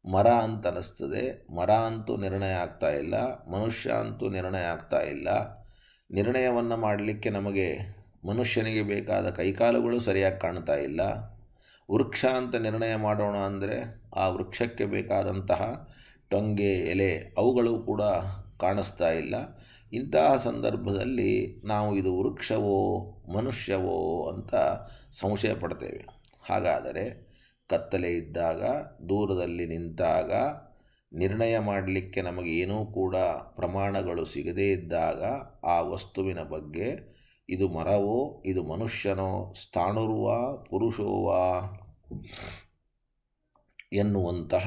ಮರ ಅಂತ ಅನ್ನಿಸ್ತದೆ. ಮರ ಅಂತೂ ನಿರ್ಣಯ ಆಗ್ತಾ ಇಲ್ಲ, ಮನುಷ್ಯ ಅಂತೂ ನಿರ್ಣಯ ಆಗ್ತಾ ಇಲ್ಲ. ನಿರ್ಣಯವನ್ನು ಮಾಡಲಿಕ್ಕೆ ನಮಗೆ ಮನುಷ್ಯನಿಗೆ ಬೇಕಾದ ಕೈಕಾಲುಗಳು ಸರಿಯಾಗಿ ಕಾಣ್ತಾ ಇಲ್ಲ. ವೃಕ್ಷ ಅಂತ ನಿರ್ಣಯ ಮಾಡೋಣ ಅಂದರೆ ಆ ವೃಕ್ಷಕ್ಕೆ ಬೇಕಾದಂತಹ ಟೊಂಗೆ, ಎಲೆ ಅವುಗಳು ಕೂಡ ಕಾಣಿಸ್ತಾ ಇಲ್ಲ. ಇಂತಹ ಸಂದರ್ಭದಲ್ಲಿ ನಾವು ಇದು ವೃಕ್ಷವೋ ಮನುಷ್ಯವೋ ಅಂತ ಸಂಶಯ ಪಡ್ತೇವೆ. ಹಾಗಾದರೆ ಕತ್ತಲೆ ಇದ್ದಾಗ, ದೂರದಲ್ಲಿ ನಿಂತಾಗ, ನಿರ್ಣಯ ಮಾಡಲಿಕ್ಕೆ ನಮಗೆ ಏನೂ ಕೂಡ ಪ್ರಮಾಣಗಳು ಸಿಗದೇ ಇದ್ದಾಗ ಆ ವಸ್ತುವಿನ ಬಗ್ಗೆ ಇದು ಮರವೋ, ಇದು ಮನುಷ್ಯನೋ, ಸ್ಥಾಣುರ್ವಾ ಪುರುಷೋವಾ ಎನ್ನುವಂತಹ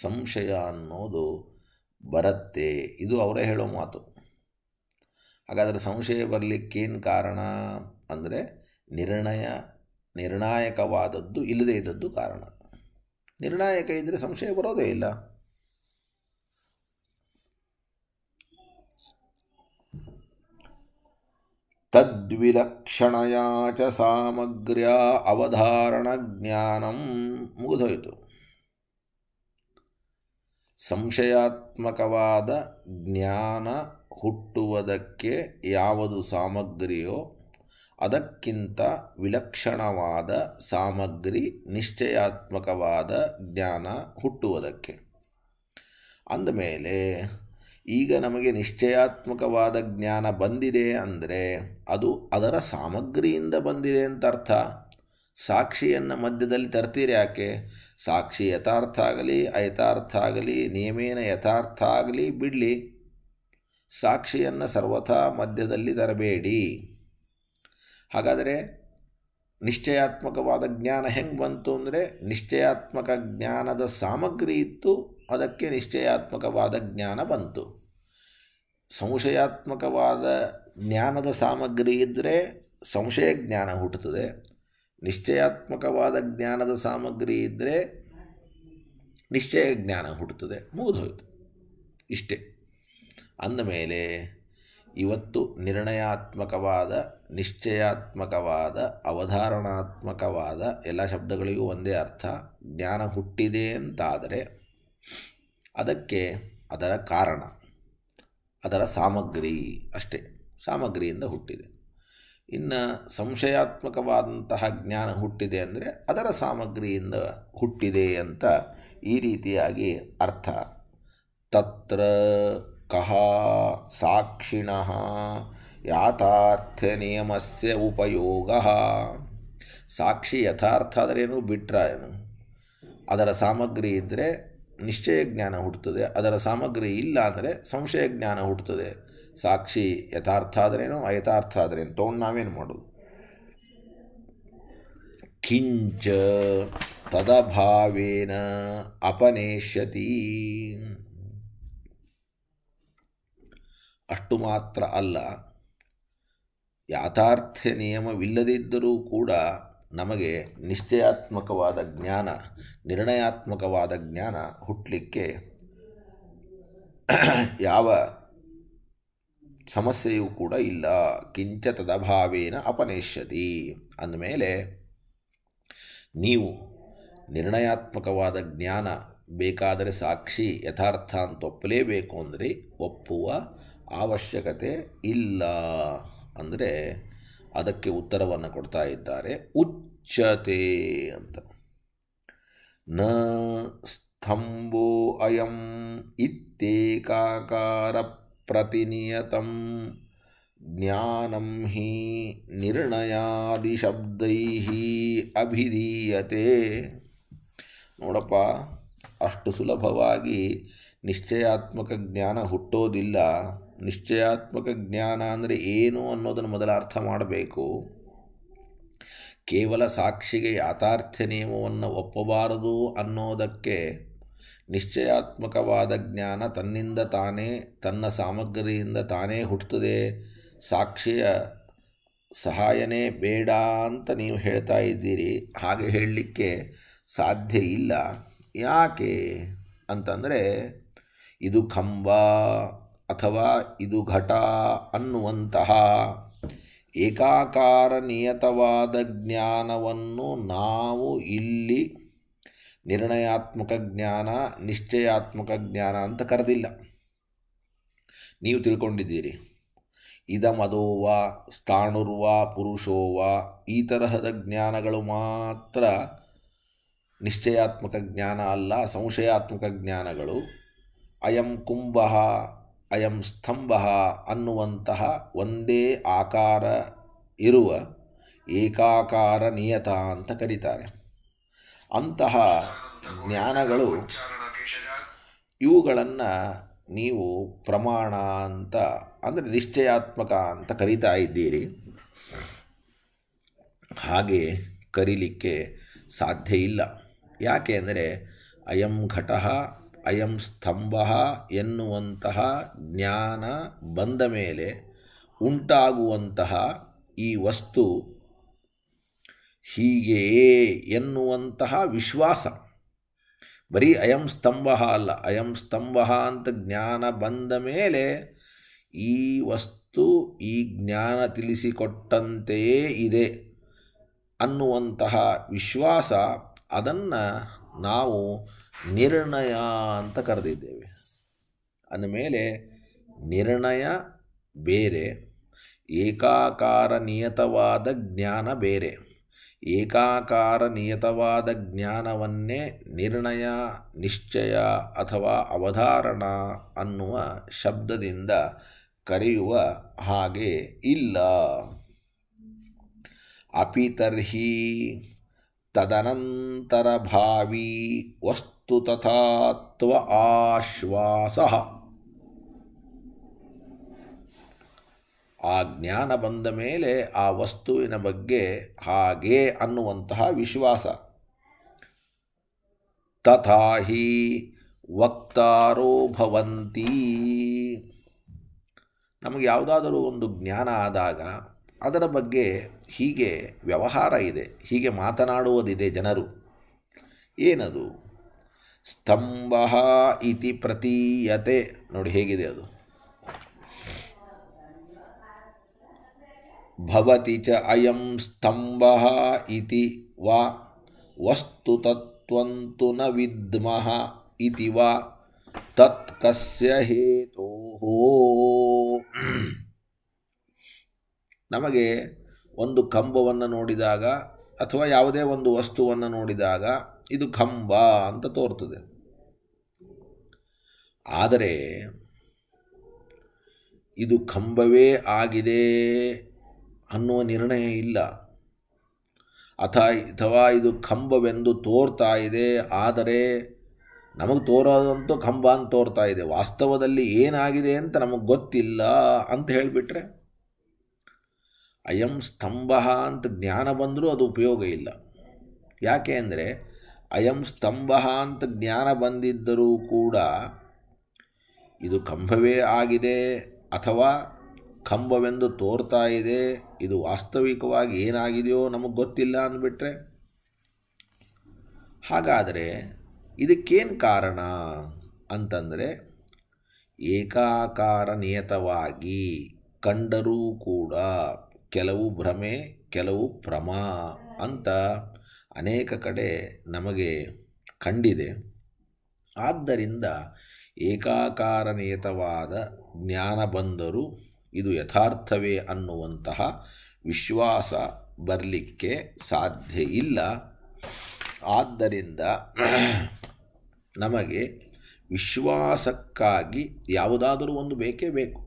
ಸಂಶಯ ಅನ್ನೋದು ಬರುತ್ತೆ. ಇದು ಅವರೇ ಹೇಳೋ ಮಾತು. ಹಾಗಾದರೆ ಸಂಶಯ ಬರಲಿಕ್ಕೇನು ಕಾರಣ ಅಂದರೆ ನಿರ್ಣಾಯಕವಾದದ್ದು ಇಲ್ಲದೇ ಇದ್ದದ್ದು ಕಾರಣ. ನಿರ್ಣಾಯಕ ಇದ್ದರೆ ಸಂಶಯ ಬರೋದೇ ಇಲ್ಲ. ತದ್ವಿಲಕ್ಷಣಯಾ ಚ ಸಾಮಗ್ರ್ಯ ಅವಧಾರಣ ಜ್ಞಾನಂ. ಮುಗಿದೋಯಿತು. ಸಂಶಯಾತ್ಮಕವಾದ ಜ್ಞಾನ ಹುಟ್ಟುವುದಕ್ಕೆ ಯಾವುದು ಸಾಮಗ್ರಿಯೋ ಅದಕ್ಕಿಂತ ವಿಲಕ್ಷಣವಾದ ಸಾಮಗ್ರಿ ನಿಶ್ಚಯಾತ್ಮಕವಾದ ಜ್ಞಾನ ಹುಟ್ಟುವುದಕ್ಕೆ. ಅಂದಮೇಲೆ ಈಗ ನಮಗೆ ನಿಶ್ಚಯಾತ್ಮಕವಾದ ಜ್ಞಾನ ಬಂದಿದೆ ಅಂದರೆ ಅದು ಅದರ ಸಾಮಗ್ರಿಯಿಂದ ಬಂದಿದೆ ಅಂತ ಅರ್ಥ. ಸಾಕ್ಷಿಯನ್ನು ಮಧ್ಯದಲ್ಲಿ ತರ್ತೀರಿ ಯಾಕೆ? ಸಾಕ್ಷಿ ಯಥಾರ್ಥ ಆಗಲಿ ಅಯಥಾರ್ಥ ಆಗಲಿ ನಿಯಮೇನ ಯಥಾರ್ಥ ಆಗಲಿ ಬಿಡಲಿ, ಸಾಕ್ಷಿಯನ್ನು ಸರ್ವಥಾ ಮಧ್ಯದಲ್ಲಿ ತರಬೇಡಿ. ಹಾಗಾದರೆ ನಿಶ್ಚಯಾತ್ಮಕವಾದ ಜ್ಞಾನ ಹೆಂಗೆ ಬಂತು ಅಂದರೆ ನಿಶ್ಚಯಾತ್ಮಕ ಜ್ಞಾನದ ಸಾಮಗ್ರಿ ಇತ್ತು, ಅದಕ್ಕೆ ನಿಶ್ಚಯಾತ್ಮಕವಾದ ಜ್ಞಾನ ಬಂತು. ಸಂಶಯಾತ್ಮಕವಾದ ಜ್ಞಾನದ ಸಾಮಗ್ರಿ ಇದ್ದರೆ ಸಂಶಯ ಜ್ಞಾನ ಹುಟ್ಟುತ್ತದೆ, ನಿಶ್ಚಯಾತ್ಮಕವಾದ ಜ್ಞಾನದ ಸಾಮಗ್ರಿ ಇದ್ದರೆ ನಿಶ್ಚಯ ಜ್ಞಾನ ಹುಟ್ಟುತ್ತದೆ. ಮುಗಿದೋಯ್ತು. ಇಷ್ಟೇ. ಅಂದಮೇಲೆ ಇವತ್ತು ನಿರ್ಣಯಾತ್ಮಕವಾದ ನಿಶ್ಚಯಾತ್ಮಕವಾದ ಅವಧಾರಣಾತ್ಮಕವಾದ ಎಲ್ಲ ಶಬ್ದಗಳಿಗೂ ಒಂದೇ ಅರ್ಥ. ಜ್ಞಾನ ಹುಟ್ಟಿದೆ ಅಂತಾದರೆ ಅದಕ್ಕೆ ಅದರ ಕಾರಣ, ಅದರ ಸಾಮಗ್ರಿ ಅಷ್ಟೇ, ಸಾಮಗ್ರಿಯಿಂದ ಹುಟ್ಟಿದೆ. ಇನ್ನು ಸಂಶಯಾತ್ಮಕವಾದಂತಹ ಜ್ಞಾನ ಹುಟ್ಟಿದೆ ಅಂದರೆ ಅದರ ಸಾಮಗ್ರಿಯಿಂದ ಹುಟ್ಟಿದೆ ಅಂತ ಈ ರೀತಿಯಾಗಿ ಅರ್ಥ. ತತ್ರ ಕಹ ಸಾಕ್ಷಿಣಃ ಯಾಥಾರ್ಥ್ಯ ನಿಯಮಸ್ಯ ಉಪಯೋಗ. ಸಾಕ್ಷಿ ಯಥಾರ್ಥ ಆದರೇನು ಬಿಟ್ರ ಏನು? ಅದರ ಸಾಮಗ್ರಿ ಇದ್ದರೆ ನಿಶ್ಚಯ ಜ್ಞಾನ ಹುಟ್ಟುತ್ತದೆ, ಅದರ ಸಾಮಗ್ರಿ ಇಲ್ಲ ಅಂದರೆ ಸಂಶಯ ಜ್ಞಾನ ಹುಟ್ಟುತ್ತದೆ. ಸಾಕ್ಷಿ ಯಥಾರ್ಥ ಆದರೇನು ಅಯಥಾರ್ಥ ಆದರೇನು ತೊಗೊಂಡು ನಾವೇನು ಮಾಡೋದು? ಕಿಂಚ ತದಭಾವೇನ ಅಪನೇಷ್ಯತಿ. ಅಷ್ಟು ಮಾತ್ರ ಅಲ್ಲ, ಯಾಥಾರ್ಥ್ಯ ನಿಯಮವಿಲ್ಲದಿದ್ದರೂ ಕೂಡ ನಮಗೆ ನಿಶ್ಚಯಾತ್ಮಕವಾದ ಜ್ಞಾನ, ನಿರ್ಣಯಾತ್ಮಕವಾದ ಜ್ಞಾನ ಹುಟ್ಟಲಿಕ್ಕೆ ಯಾವ ಸಮಸ್ಯೆಯೂ ಕೂಡ ಇಲ್ಲ. ಕಿಂಚ ತದಭಾವೇನ ಅಪನೇಷ್ಯತಿ ಅಂದಮೇಲೆ ನೀವು ನಿರ್ಣಯಾತ್ಮಕವಾದ ಜ್ಞಾನ ಬೇಕಾದರೆ ಸಾಕ್ಷಿ ಯಥಾರ್ಥ ಅಂತ ಒಪ್ಪಲೇಬೇಕು ಅಂದರೆ ಒಪ್ಪುವ ಅವಶ್ಯಕತೆ ಇಲ್ಲ. ಅಂದರೆ ಅದಕ್ಕೆ ಉತ್ತರವನ್ನು ಕೊಡ್ತಾ ಇದ್ದಾರೆ. ಉಚ್ಯತೆ ಅಂತ. ನ ಸ್ತಂಭೋ ಅಯಂ ಇತ್ಯೇಕಾಕಾರ ಪ್ರತಿನಿಯತಂ ಜ್ಞಾನಂ ಹಿ ನಿರ್ಣಯಾದಿಶಬ್ದೈಃ ಅಭಿಧೀಯತೆ. ನೋಡಪ್ಪ, ಅಷ್ಟು ಸುಲಭವಾಗಿ ನಿಶ್ಚಯಾತ್ಮಕ ಜ್ಞಾನ ಹುಟ್ಟೋದಿಲ್ಲ. ನಿಶ್ಚಯಾತ್ಮಕ ಜ್ಞಾನ ಅಂದರೆ ಏನು ಅನ್ನೋದನ್ನು ಮೊದಲ ಅರ್ಥ ಮಾಡಬೇಕು. ಕೇವಲ ಸಾಕ್ಷಿಗೆ ಯಾಥಾರ್ಥ್ಯ ನಿಯಮವನ್ನು ಒಪ್ಪಬಾರದು ಅನ್ನೋದಕ್ಕೆ ನಿಶ್ಚಯಾತ್ಮಕವಾದ ಜ್ಞಾನ ತನ್ನಿಂದ ತಾನೇ, ತನ್ನ ಸಾಮಗ್ರಿಯಿಂದ ತಾನೇ ಹುಟ್ಟುತ್ತದೆ, ಸಾಕ್ಷಿಯ ಸಹಾಯನೇ ಬೇಡ ಅಂತ ನೀವು ಹೇಳ್ತಾ ಇದ್ದೀರಿ. ಹಾಗೆ ಹೇಳಲಿಕ್ಕೆ ಸಾಧ್ಯ ಇಲ್ಲ. ಯಾಕೆ ಅಂತಂದರೆ ಇದು ಕಂಬ ಅಥವಾ ಇದು ಘಟ ಅನ್ನುವಂತಹ ಏಕಾಕಾರ ನಿಯತವಾದ ಜ್ಞಾನವನ್ನು ನಾವು ಇಲ್ಲಿ ನಿರ್ಣಯಾತ್ಮಕ ಜ್ಞಾನ, ನಿಶ್ಚಯಾತ್ಮಕ ಜ್ಞಾನ ಅಂತ ಕರೆದಿಲ್ಲ. ನೀವು ತಿಳ್ಕೊಂಡಿದ್ದೀರಿ ಇದಮದೋವ ಸ್ಥಾಣುರ್ವ ಪುರುಷೋವ ಈ ತರಹದ ಜ್ಞಾನಗಳು ಮಾತ್ರ ನಿಶ್ಚಯಾತ್ಮಕ ಜ್ಞಾನ ಅಲ್ಲ, ಸಂಶಯಾತ್ಮಕ ಜ್ಞಾನಗಳು. ಅಯಂ ಕುಂಭ ಅಯಂ ಸ್ತಂಭ ಅನ್ನುವಂತಹ ಒಂದೇ ಆಕಾರ ಇರುವ ಏಕಾಕಾರ ನಿಯತ ಅಂತ ಕರೀತಾರೆ. ಅಂತಹ ಜ್ಞಾನಗಳು, ಇವುಗಳನ್ನು ನೀವು ಪ್ರಮಾಣ ಅಂತ ಅಂದರೆ ನಿಶ್ಚಯಾತ್ಮಕ ಅಂತ ಕರೀತಾ ಇದ್ದೀರಿ. ಹಾಗೆ ಕರೀಲಿಕ್ಕೆ ಸಾಧ್ಯ ಇಲ್ಲ. ಯಾಕೆ ಅಂದರೆ ಅಯಂ ಘಟಃ ಅಯಂ ಸ್ತಂಭ ಎನ್ನುವಂತಹ ಜ್ಞಾನ ಬಂದ ಮೇಲೆ ಉಂಟಾಗುವಂತಹ ಈ ವಸ್ತು ಹೀಗೆಯೇ ಎನ್ನುವಂತಹ ವಿಶ್ವಾಸ, ಬರೀ ಅಯಂ ಸ್ತಂಭ ಅಲ್ಲ, ಅಯಂ ಸ್ತಂಭ ಅಂತ ಜ್ಞಾನ ಬಂದ ಮೇಲೆ ಈ ವಸ್ತು ವಸ್ತು ಈ ಜ್ಞಾನ ತಿಳಿಸಿಕೊಟ್ಟಂತೆಯೇ ಇದೆ ಅನ್ನುವಂತಹ ವಿಶ್ವಾಸ, ಅದನ್ನು ನಾವು ನಿರ್ಣಯ ಅಂತ ಕರೆದಿದ್ದೇವೆ. ಅಂದಮೇಲೆ ನಿರ್ಣಯ ಬೇರೆ, ಏಕಾಕಾರ ನಿಯತವಾದ ಜ್ಞಾನ ಬೇರೆ. ಏಕಾಕಾರ ನಿಯತವಾದ ಜ್ಞಾನವನ್ನೇ ನಿರ್ಣಯ, ನಿಶ್ಚಯ ಅಥವಾ ಅವಧಾರಣ ಅನ್ನುವ ಶಬ್ದದಿಂದ ಕರೆಯುವ ಹಾಗೆ ಇಲ್ಲ. ಅಪಿತರ್ಹಿ ತದನಂತರ ಭಾವಿ ವಸ್ತು ತಥಾತ್ವ ಆಶ್ವಾಸ. ಆ ಜ್ಞಾನ ಬಂದ ಮೇಲೆ ಆ ವಸ್ತುವಿನ ಬಗ್ಗೆ ಹಾಗೆ ಅನ್ನುವಂತಹ ವಿಶ್ವಾಸ. ತಥಾ ಹಿ ವಕ್ತಾರೋ ಭವಂತಿ. ನಮಗೆ ಯಾವುದಾದರೂ ಒಂದು ಜ್ಞಾನ ಆದಾಗ ಅದರ ಬಗ್ಗೆ ಹೀಗೆ ವ್ಯವಹಾರ ಇದೆ, ಹೀಗೆ ಮಾತನಾಡುವುದಿದೆ ಜನರು. ಏನದು? ಸ್ತಂಭ ಇತಿ ಪ್ರತೀಯತೆ. ನೋಡಿ ಹೇಗಿದೆ ಅದು. ಭವತಿ ಚ ಅಯಂ ಸ್ತಂಭಃ ಇತಿ ವಾ ವಸ್ತು ತತ್ವಂತು ನ ವಿದ್ಮಃ ಇತಿ ವಾ ತತ್ ಕಸ್ಯ ಹೇತೋಃ. ನಮಗೆ ಒಂದು ಕಂಬವನ್ನು ನೋಡಿದಾಗ ಅಥವಾ ಯಾವುದೇ ಒಂದು ವಸ್ತುವನ್ನು ನೋಡಿದಾಗ ಇದು ಕಂಬ ಅಂತ ತೋರ್ತದೆ. ಆದರೆ ಇದು ಕಂಬವೇ ಆಗಿದೆ ಅನ್ನುವ ನಿರ್ಣಯ ಇಲ್ಲ. ಅಥವಾ ಇದು ಕಂಬವೆಂದು ತೋರ್ತಾ ಇದೆ, ಆದರೆ ನಮಗೆ ತೋರೋದಂತೂ ಕಂಬ ಅಂತ ತೋರ್ತಾ ಇದೆ, ವಾಸ್ತವದಲ್ಲಿ ಏನಾಗಿದೆ ಅಂತ ನಮಗೆ ಗೊತ್ತಿಲ್ಲ ಅಂತ ಹೇಳಿಬಿಟ್ರೆ, ಅಯಂ ಸ್ತಂಭ ಅಂತ ಜ್ಞಾನ ಬಂದರೂ ಅದು ಉಪಯೋಗ ಇಲ್ಲ. ಯಾಕೆ ಅಂದರೆ ಅಯಂ ಸ್ತಂಭ ಅಂತ ಜ್ಞಾನ ಬಂದಿದ್ದರೂ ಕೂಡ ಇದು ಕಂಬವೇ ಆಗಿದೆ ಅಥವಾ ಕಂಬವೆಂದು ತೋರ್ತಾ ಇದೆ, ಇದು ವಾಸ್ತವಿಕವಾಗಿ ಏನಾಗಿದೆಯೋ ನಮಗೆ ಗೊತ್ತಿಲ್ಲ ಅಂದ್ಬಿಟ್ರೆ, ಹಾಗಾದರೆ ಇದಕ್ಕೇನು ಕಾರಣ ಅಂತಂದರೆ, ಏಕಾಕಾರ ನಿಯತವಾಗಿ ಕಂಡರೂ ಕೂಡ ಕೆಲವು ಭ್ರಮೆ ಕೆಲವು ಭ್ರಮ ಅಂತ ಅನೇಕ ಕಡೆ ನಮಗೆ ಕಂಡಿದೆ. ಆದ್ದರಿಂದ ಏಕಾಕಾರ ನಿಯತವಾದ ಜ್ಞಾನ ಬಂದರೂ ಇದು ಯಥಾರ್ಥವೇ ಅನ್ನುವಂತಹ ವಿಶ್ವಾಸ ಬರಲಿಕ್ಕೆ ಸಾಧ್ಯ ಇಲ್ಲ. ಆದ್ದರಿಂದ ನಮಗೆ ವಿಶ್ವಾಸಕ್ಕಾಗಿ ಯಾವುದಾದರೂ ಒಂದು ಬೇಕೇ ಬೇಕು.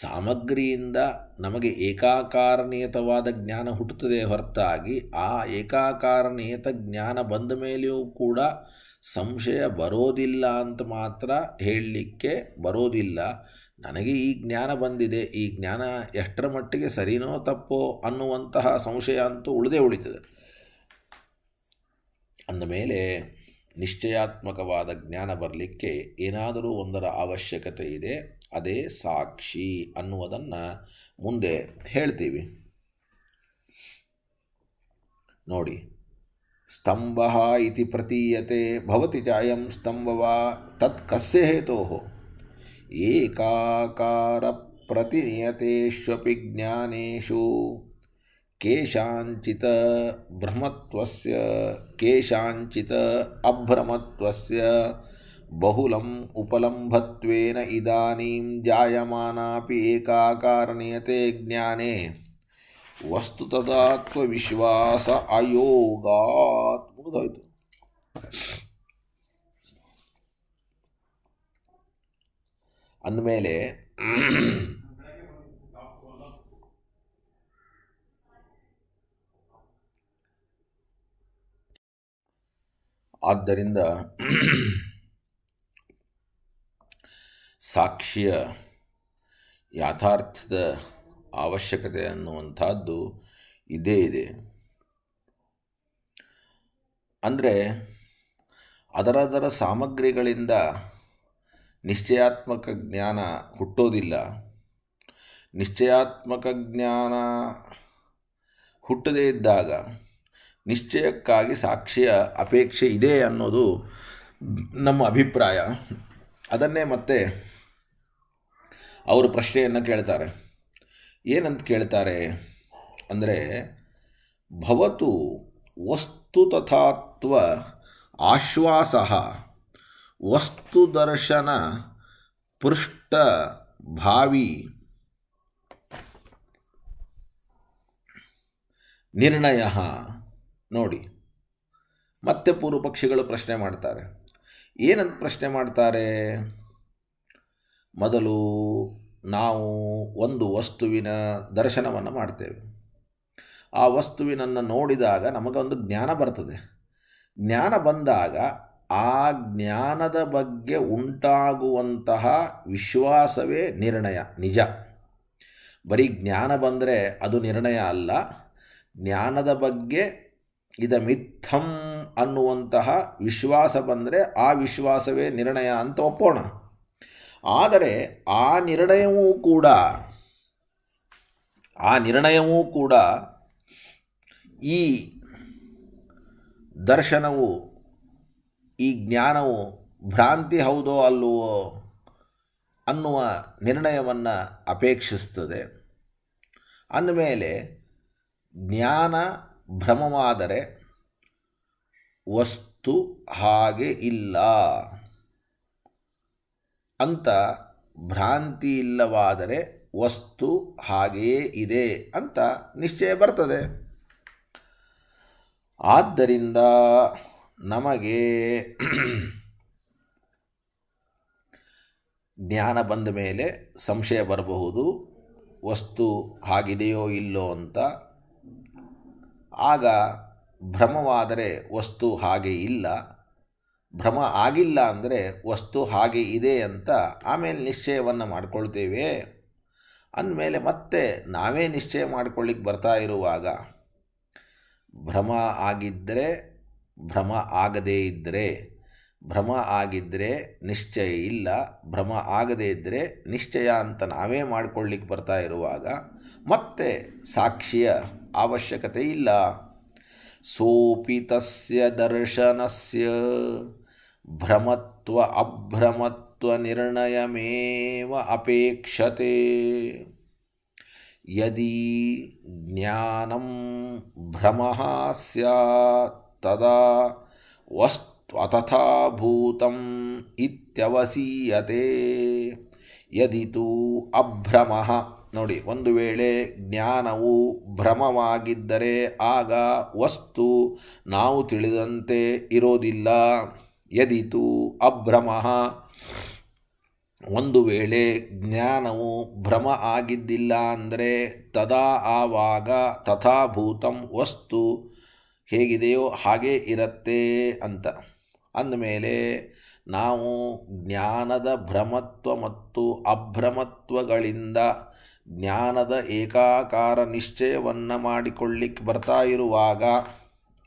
ಸಾಮಗ್ರಿಯಿಂದ ನಮಗೆ ಏಕಾಕಾರ ನಿಯತವಾದ ಜ್ಞಾನ ಹುಟ್ಟುತ್ತದೆ ಹೊರತಾಗಿ ಆ ಏಕಾಕಾರ ನಿಯತ ಜ್ಞಾನ ಬಂದ ಮೇಲೆಯೂ ಕೂಡ ಸಂಶಯ ಬರೋದಿಲ್ಲ ಅಂತ ಮಾತ್ರ ಹೇಳಲಿಕ್ಕೆ ಬರೋದಿಲ್ಲ. ನನಗೆ ಈ ಜ್ಞಾನ ಬಂದಿದೆ, ಈ ಜ್ಞಾನ ಎಷ್ಟರ ಮಟ್ಟಿಗೆ ಸರಿನೋ ತಪ್ಪೋ ಅನ್ನುವಂತಹ ಸಂಶಯ ಅಂತೂ ಉಳಿದೇ ಉಳಿತದೆ. ಅಂದಮೇಲೆ ನಿಶ್ಚಯಾತ್ಮಕವಾದ ಜ್ಞಾನ ಬರಲಿಕ್ಕೆ ಏನಾದರೂ ಒಂದರ ಅವಶ್ಯಕತೆ ಇದೆ, ಅದೇ ಸಾಕ್ಷಿ ಅನ್ನುವುದನ್ನು ಮುಂದೆ ಹೇಳ್ತೀವಿ. ನೋಡಿ, ಸ್ತಂಭ ಇತಿ ಪ್ರತೀಯತೆ ಭವತಿ ಚ ಅಯಂ ಸ್ತಂಭವಾ ತತ್ ಕಸ್ಯ ಹೇತೋಃ. ಏಕಾಕಾರ ಪ್ರತಿನಿಯತೇಷ್ವಪಿ ಜ್ಞಾನೇಷು ಕೇಷಾಂಚಿತ ಭ್ರಮತ್ವಸ್ಯ ಕೇಷಾಂಚಿತ ಅಭ್ರಮತ್ವಸ್ಯ ಬಹುಲಂ ಉಪಲಂಭತ್ವೇನ ಇದಾನೀಂ ಜಾಯಮಾನಾಪಿ ಏಕಾಕಾರನಿಯತೆ ಜ್ಞಾನೇ ವಸ್ತುತದಾತ್ವ ವಿಶ್ವಾಸ ಅಯೋಗಾತ್. ಮುಗಿದೋಯ್ತು. ಅಂದಮೇಲೆ ಆದ್ದರಿಂದ ಸಾಕ್ಷಿಯ ಯಾಥಾರ್ಥದ ಅವಶ್ಯಕತೆ ಅನ್ನುವಂಥದ್ದು ಇದ್ದೇ ಇದೆ. ಅಂದರೆ ಅದರದರ ಸಾಮಗ್ರಿಗಳಿಂದ ನಿಶ್ಚಯಾತ್ಮಕ ಜ್ಞಾನ ಹುಟ್ಟೋದಿಲ್ಲ. ನಿಶ್ಚಯಾತ್ಮಕ ಜ್ಞಾನ ಹುಟ್ಟದೇ ಇದ್ದಾಗ ನಿಶ್ಚಯಕ್ಕಾಗಿ ಸಾಕ್ಷಿಯ ಅಪೇಕ್ಷೆ ಇದೆ ಅನ್ನೋದು ನಮ್ಮ ಅಭಿಪ್ರಾಯ. ಅದನ್ನೇ ಮತ್ತೆ ಅವರು ಪ್ರಶ್ನೆಯನ್ನು ಕೇಳ್ತಾರೆ. ಏನಂತ ಕೇಳ್ತಾರೆ ಅಂದರೆ, ಭವತು ವಸ್ತುತಥಾತ್ವ ಆಶ್ವಾಸ ವಸ್ತುದರ್ಶನ ಪೃಷ್ಠ ಭಾವಿ ನಿರ್ಣಯ. ನೋಡಿ, ಮತ್ತೆ ಪೂರ್ವ ಪಕ್ಷಿಗಳು ಪ್ರಶ್ನೆ ಮಾಡ್ತಾರೆ. ಏನಂತ ಪ್ರಶ್ನೆ ಮಾಡ್ತಾರೆ? ಮೊದಲು ನಾವು ಒಂದು ವಸ್ತುವಿನ ದರ್ಶನವನ್ನು ಮಾಡ್ತೇವೆ. ಆ ವಸ್ತುವಿನನ್ನು ನೋಡಿದಾಗ ನಮಗೊಂದು ಜ್ಞಾನ ಬರ್ತದೆ. ಜ್ಞಾನ ಬಂದಾಗ ಆ ಜ್ಞಾನದ ಬಗ್ಗೆ ಉಂಟಾಗುವಂತಹ ವಿಶ್ವಾಸವೇ ನಿರ್ಣಯ, ನಿಜ. ಬರೀ ಜ್ಞಾನ ಬಂದರೆ ಅದು ನಿರ್ಣಯ ಅಲ್ಲ. ಜ್ಞಾನದ ಬಗ್ಗೆ ಇದಮಿತ್ತಂ ಅನ್ನುವಂತಹ ವಿಶ್ವಾಸ ಬಂದರೆ ಆ ವಿಶ್ವಾಸವೇ ನಿರ್ಣಯ ಅಂತ ಒಪ್ಪೋಣ. ಆದರೆ ಆ ನಿರ್ಣಯವೂ ಕೂಡ ಈ ದರ್ಶನವು, ಈ ಜ್ಞಾನವು ಭ್ರಾಂತಿ ಹೌದೋ ಅಲ್ಲವೋ ಅನ್ನುವ ನಿರ್ಣಯವನ್ನು ಅಪೇಕ್ಷಿಸ್ತದೆ. ಅಂದಮೇಲೆ ಜ್ಞಾನ ಭ್ರಮವಾದರೆ ವಸ್ತು ಹಾಗೆ ಇಲ್ಲ ಅಂತ, ಭ್ರಾಂತಿ ಇಲ್ಲವಾದರೆ ವಸ್ತು ಹಾಗೆಯೇ ಇದೆ ಅಂತ ನಿಶ್ಚಯ ಬರ್ತದೆ. ಆದ್ದರಿಂದ ನಮಗೆ ಜ್ಞಾನ ಬಂದ ಮೇಲೆ ಸಂಶಯ ಬರಬಹುದು, ವಸ್ತು ಹಾಗಿದೆಯೋ ಇಲ್ಲೋ ಅಂತ. ಆಗ ಭ್ರಮವಾದರೆ ವಸ್ತು ಹಾಗೆ ಇಲ್ಲ, ಭ್ರಮ ಆಗಿಲ್ಲ ಅಂದರೆ ವಸ್ತು ಹಾಗೆ ಇದೆ ಅಂತ ಆಮೇಲೆ ನಿಶ್ಚಯವನ್ನು ಮಾಡಿಕೊಳ್ತೇವೆ. ಅಂದಮೇಲೆ ಮತ್ತೆ ನಾವೇ ನಿಶ್ಚಯ ಮಾಡಿಕೊಳ್ಳಿಕ್ಕೆ ಬರ್ತಾ ಇರುವಾಗ ಭ್ರಮ ಆಗಿದ್ದರೆ, ಭ್ರಮ ಆಗದೇ ಇದ್ದರೆ, ಭ್ರಮ ಆಗಿದ್ದರೆ ನಿಶ್ಚಯ ಇಲ್ಲ, ಭ್ರಮ ಆಗದೇ ಇದ್ದರೆ ನಿಶ್ಚಯ ಅಂತ ನಾವೇ ಮಾಡಿಕೊಳ್ಳಿಕ್ಕೆ ಬರ್ತಾ ಇರುವಾಗ ಮತ್ತೆ ಸಾಕ್ಷಿಯ ಅವಶ್ಯಕತೆ ಇಲ್ಲ. ಸೋಪಿ ತಸ್ಯ ದರ್ಶನಸ್ಯ ಭ್ರಮತ್ವ ಅಭ್ರಮತ್ವ ನಿರ್ಣಯಮೇವ ಅಪೇಕ್ಷತೆ. ಯದಿ ಜ್ಞಾನಂ ಭ್ರಮಃ ಸ್ಯಾತ್ ತದಾ ವಸ್ತು ಅಥಥಾಭೂತಂ ಇತ್ಯವಸೀಯತೆ. ಯದಿ ತು ಅಭ್ರಮಃ, ನೋಡಿ, ಒಂದು ವೇಳೆ ಜ್ಞಾನವು ಭ್ರಮವಾಗಿದ್ದರೆ ಆಗ ವಸ್ತು ನಾವು ತಿಳಿದಂತೆ ಇರೋದಿಲ್ಲ. ಯದಿತು ಅಭ್ರಮಃ, ಒಂದು ವೇಳೆ ಜ್ಞಾನವು ಭ್ರಮ ಆಗಿದ್ದಿಲ್ಲ ಅಂದರೆ ತದಾ ಆವಾಗ ತಥಾಭೂತಂ ವಸ್ತು ಹೇಗಿದೆಯೋ ಹಾಗೇ ಇರುತ್ತೆ ಅಂತ. ಅಂದಮೇಲೆ ನಾವು ಜ್ಞಾನದ ಭ್ರಮತ್ವ ಮತ್ತು ಅಭ್ರಮತ್ವಗಳಿಂದ ಜ್ಞಾನದ ಏಕಾಕಾರ ನಿಶ್ಚಯವನ್ನು ಮಾಡಿಕೊಳ್ಳಿಕ್ಕೆ ಬರ್ತಾ ಇರುವಾಗ